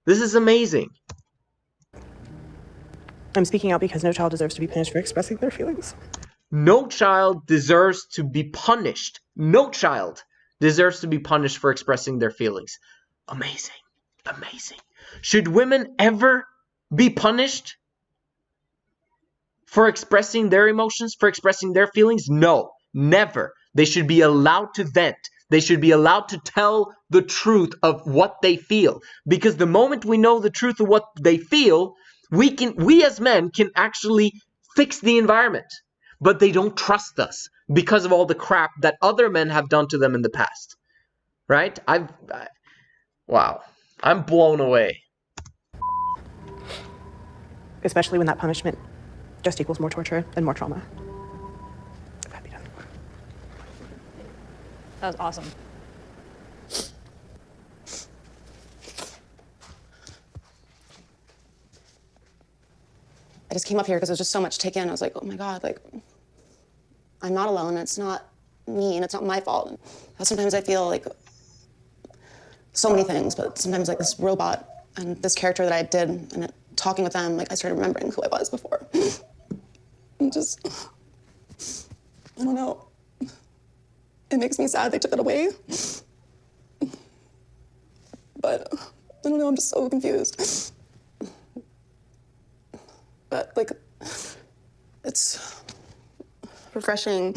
This is amazing.
I'm speaking out because no child deserves to be punished for expressing their feelings.
No child deserves to be punished. No child deserves to be punished for expressing their feelings. Amazing. Amazing. Should women ever be punished for expressing their emotions, for expressing their feelings? No, never. They should be allowed to vent. They should be allowed to tell the truth of what they feel. Because the moment we know the truth of what they feel, we as men can actually fix the environment. But they don't trust us because of all the crap that other men have done to them in the past. Right? Wow. I'm blown away.
Especially when that punishment just equals more torture and more trauma.
That was awesome.
I just came up here because there was just so much to take in. I was like, oh my God, like, I'm not alone. It's not me and it's not my fault. Sometimes I feel like so many things, but sometimes like this robot and this character that I did and talking with them, like I started remembering who I was before. And just, I don't know. It makes me sad they took it away. But I don't know, I'm just so confused. But like, it's refreshing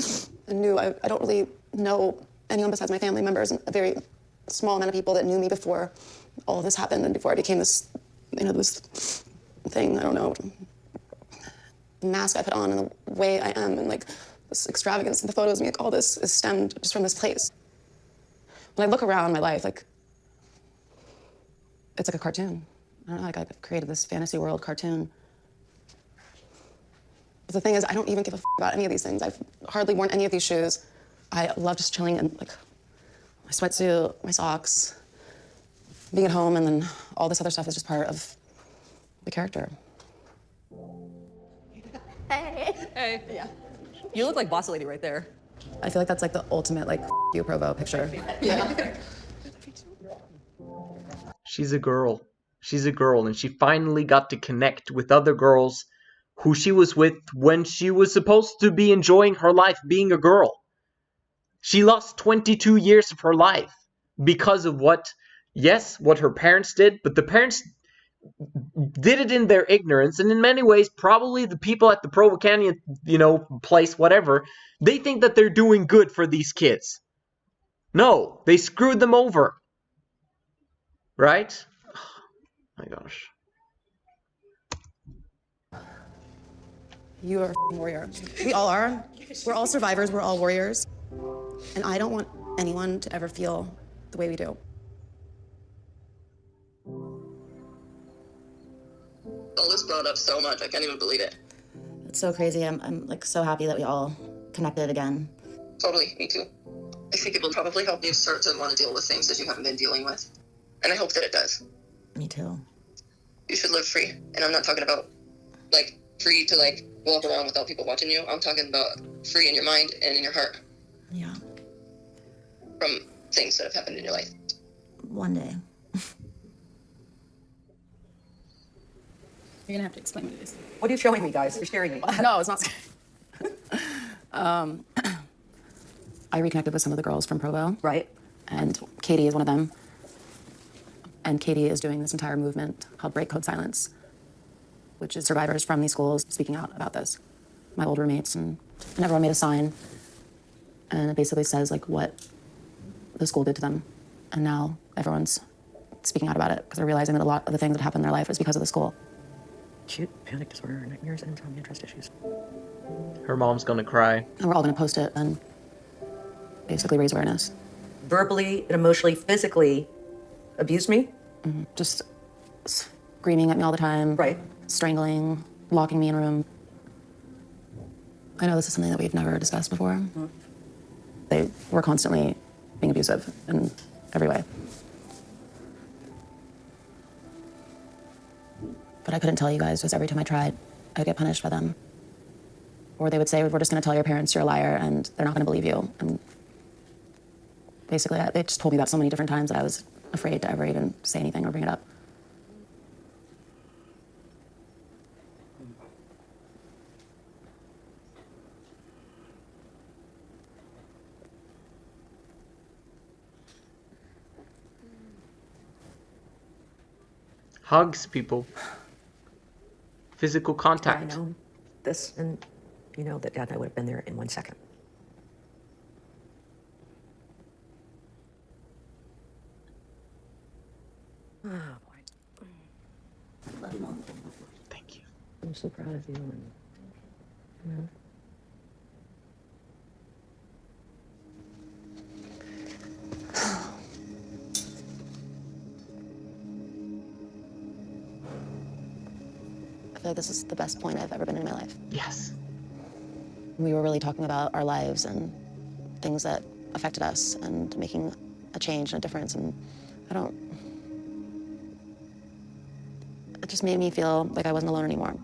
and new. I don't really know anyone besides my family members and a very small amount of people that knew me before all of this happened and before I became this, this thing, I don't know, the mask I put on and the way I am and like this extravagance in the photos, like all this is stemmed just from this place. When I look around my life, like, it's like a cartoon. I don't know, like I created this fantasy world cartoon. But the thing is, I don't even give a about any of these things. I've hardly worn any of these shoes. I love just chilling in like my sweatsuit, my socks, being at home, and then all this other stuff is just part of the character.
Hey. Hey. Yeah. You look like Boss Lady right there.
I feel like that's like the ultimate like you Provo picture.
Yeah.
She's a girl. She's a girl, and she finally got to connect with other girls who she was with when she was supposed to be enjoying her life being a girl. She lost 22 years of her life because of what her parents did, but the parents did it in their ignorance, and in many ways, probably the people at the Provo Canyon, place, whatever, they think that they're doing good for these kids. No, they screwed them over. Right? Oh my gosh.
You are a warrior. We all are. We're all survivors. We're all warriors. And I don't want anyone to ever feel the way we do.
All this brought up so much. I can't even believe it.
It's so crazy. I'm like so happy that we all connected again.
Totally, me too. I think it will probably help you start to want to deal with things that you haven't been dealing with. And I hope that it does.
Me too.
You should live free. And I'm not talking about, like, free to, like, walk around without people watching you. I'm talking about free in your mind and in your heart.
Yeah.
From things that have happened in your life.
One day.
You're gonna have to explain what it is.
What are you showing me, guys? You're scaring me.
No, it's not. I reconnected with some of the girls from Provo.
Right.
And Katie is one of them. And Katie is doing this entire movement called Break Code Silence, which is survivors from these schools speaking out about this. My old roommates and everyone made a sign. And it basically says like what the school did to them. And now everyone's speaking out about it because they're realizing that a lot of the things that happened in their life was because of the school.
Acute panic disorder, nightmares, and insomnia, trust issues.
Her mom's gonna cry.
And we're all gonna post it and basically raise awareness.
Verbally and emotionally, physically abused me?
Mm-hmm. Just screaming at me all the time.
Right.
Strangling, locking me in a room. I know this is something that we've never discussed before. Mm-hmm. They were constantly being abusive in every way. But I couldn't tell you guys because every time I tried, I would get punished by them. Or they would say, we're just gonna tell your parents you're a liar and they're not gonna believe you. And basically, they just told me that so many different times that I was afraid to ever even say anything or bring it up.
Hugs, people. Physical contact.
I know this, and you know that Dad and I would have been there in 1 second.
Oh, boy. Love you, Mom.
Thank you.
I'm so proud of you. And, you know. I feel like this is the best point I've ever been in my life.
Yes.
We were really talking about our lives and things that affected us and making a change and a difference. And it just made me feel like I wasn't alone anymore.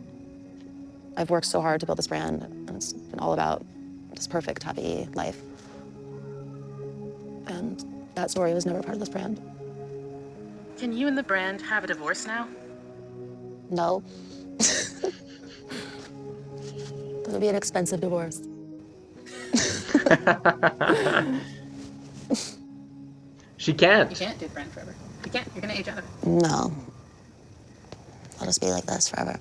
I've worked so hard to build this brand, and it's been all about this perfect, happy life. And that story was never part of this brand.
Can you and the brand have a divorce now?
No. It'll be an expensive divorce.
She can't.
You can't do the brand forever. You can't. You're gonna age out of it.
No. I'll just be like this forever.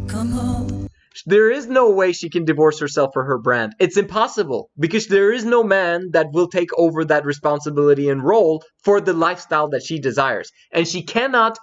Come home. There is no way she can divorce herself for her brand. It's impossible because there is no man that will take over that responsibility and role for the lifestyle that she desires. And she cannot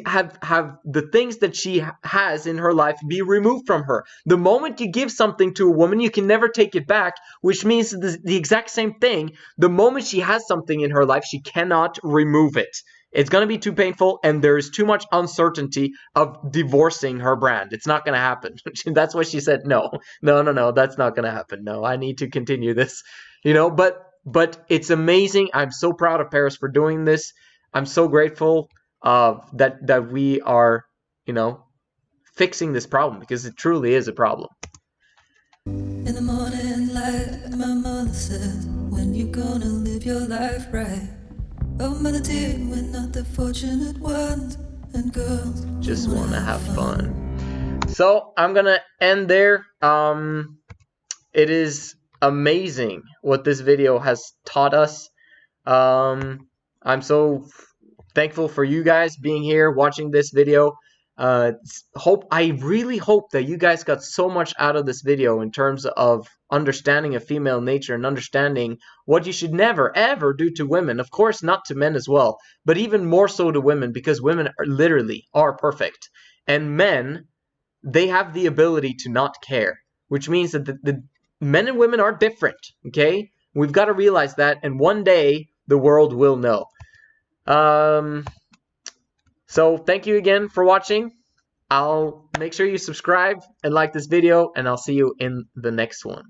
have the things that she has in her life be removed from her. The moment you give something to a woman, you can never take it back, which means the exact same thing. The moment she has something in her life, she cannot remove it. It's going to be too painful, and there is too much uncertainty of divorcing her brand. It's not going to happen. That's why she said no, that's not going to happen. No, I need to continue this, but it's amazing. I'm so proud of Paris for doing this. I'm so grateful that we are, fixing this problem, because it truly is a problem.
In the morning light, my mother said, when you gonna live your life right? Oh, mother dear, we're not the fortunate ones, and girls
just want to have fun. So I'm gonna end there. It is amazing what this video has taught us. I'm so thankful for you guys being here watching this video. I really hope that you guys got so much out of this video in terms of understanding of female nature and understanding what you should never ever do to women. Of course, not to men as well, but even more so to women, because women literally are perfect, and men, they have the ability to not care, which means that the men and women are different. Okay, we've got to realize that, and one day the world will know. So thank you again for watching. I'll make sure you subscribe and like this video, and I'll see you in the next one.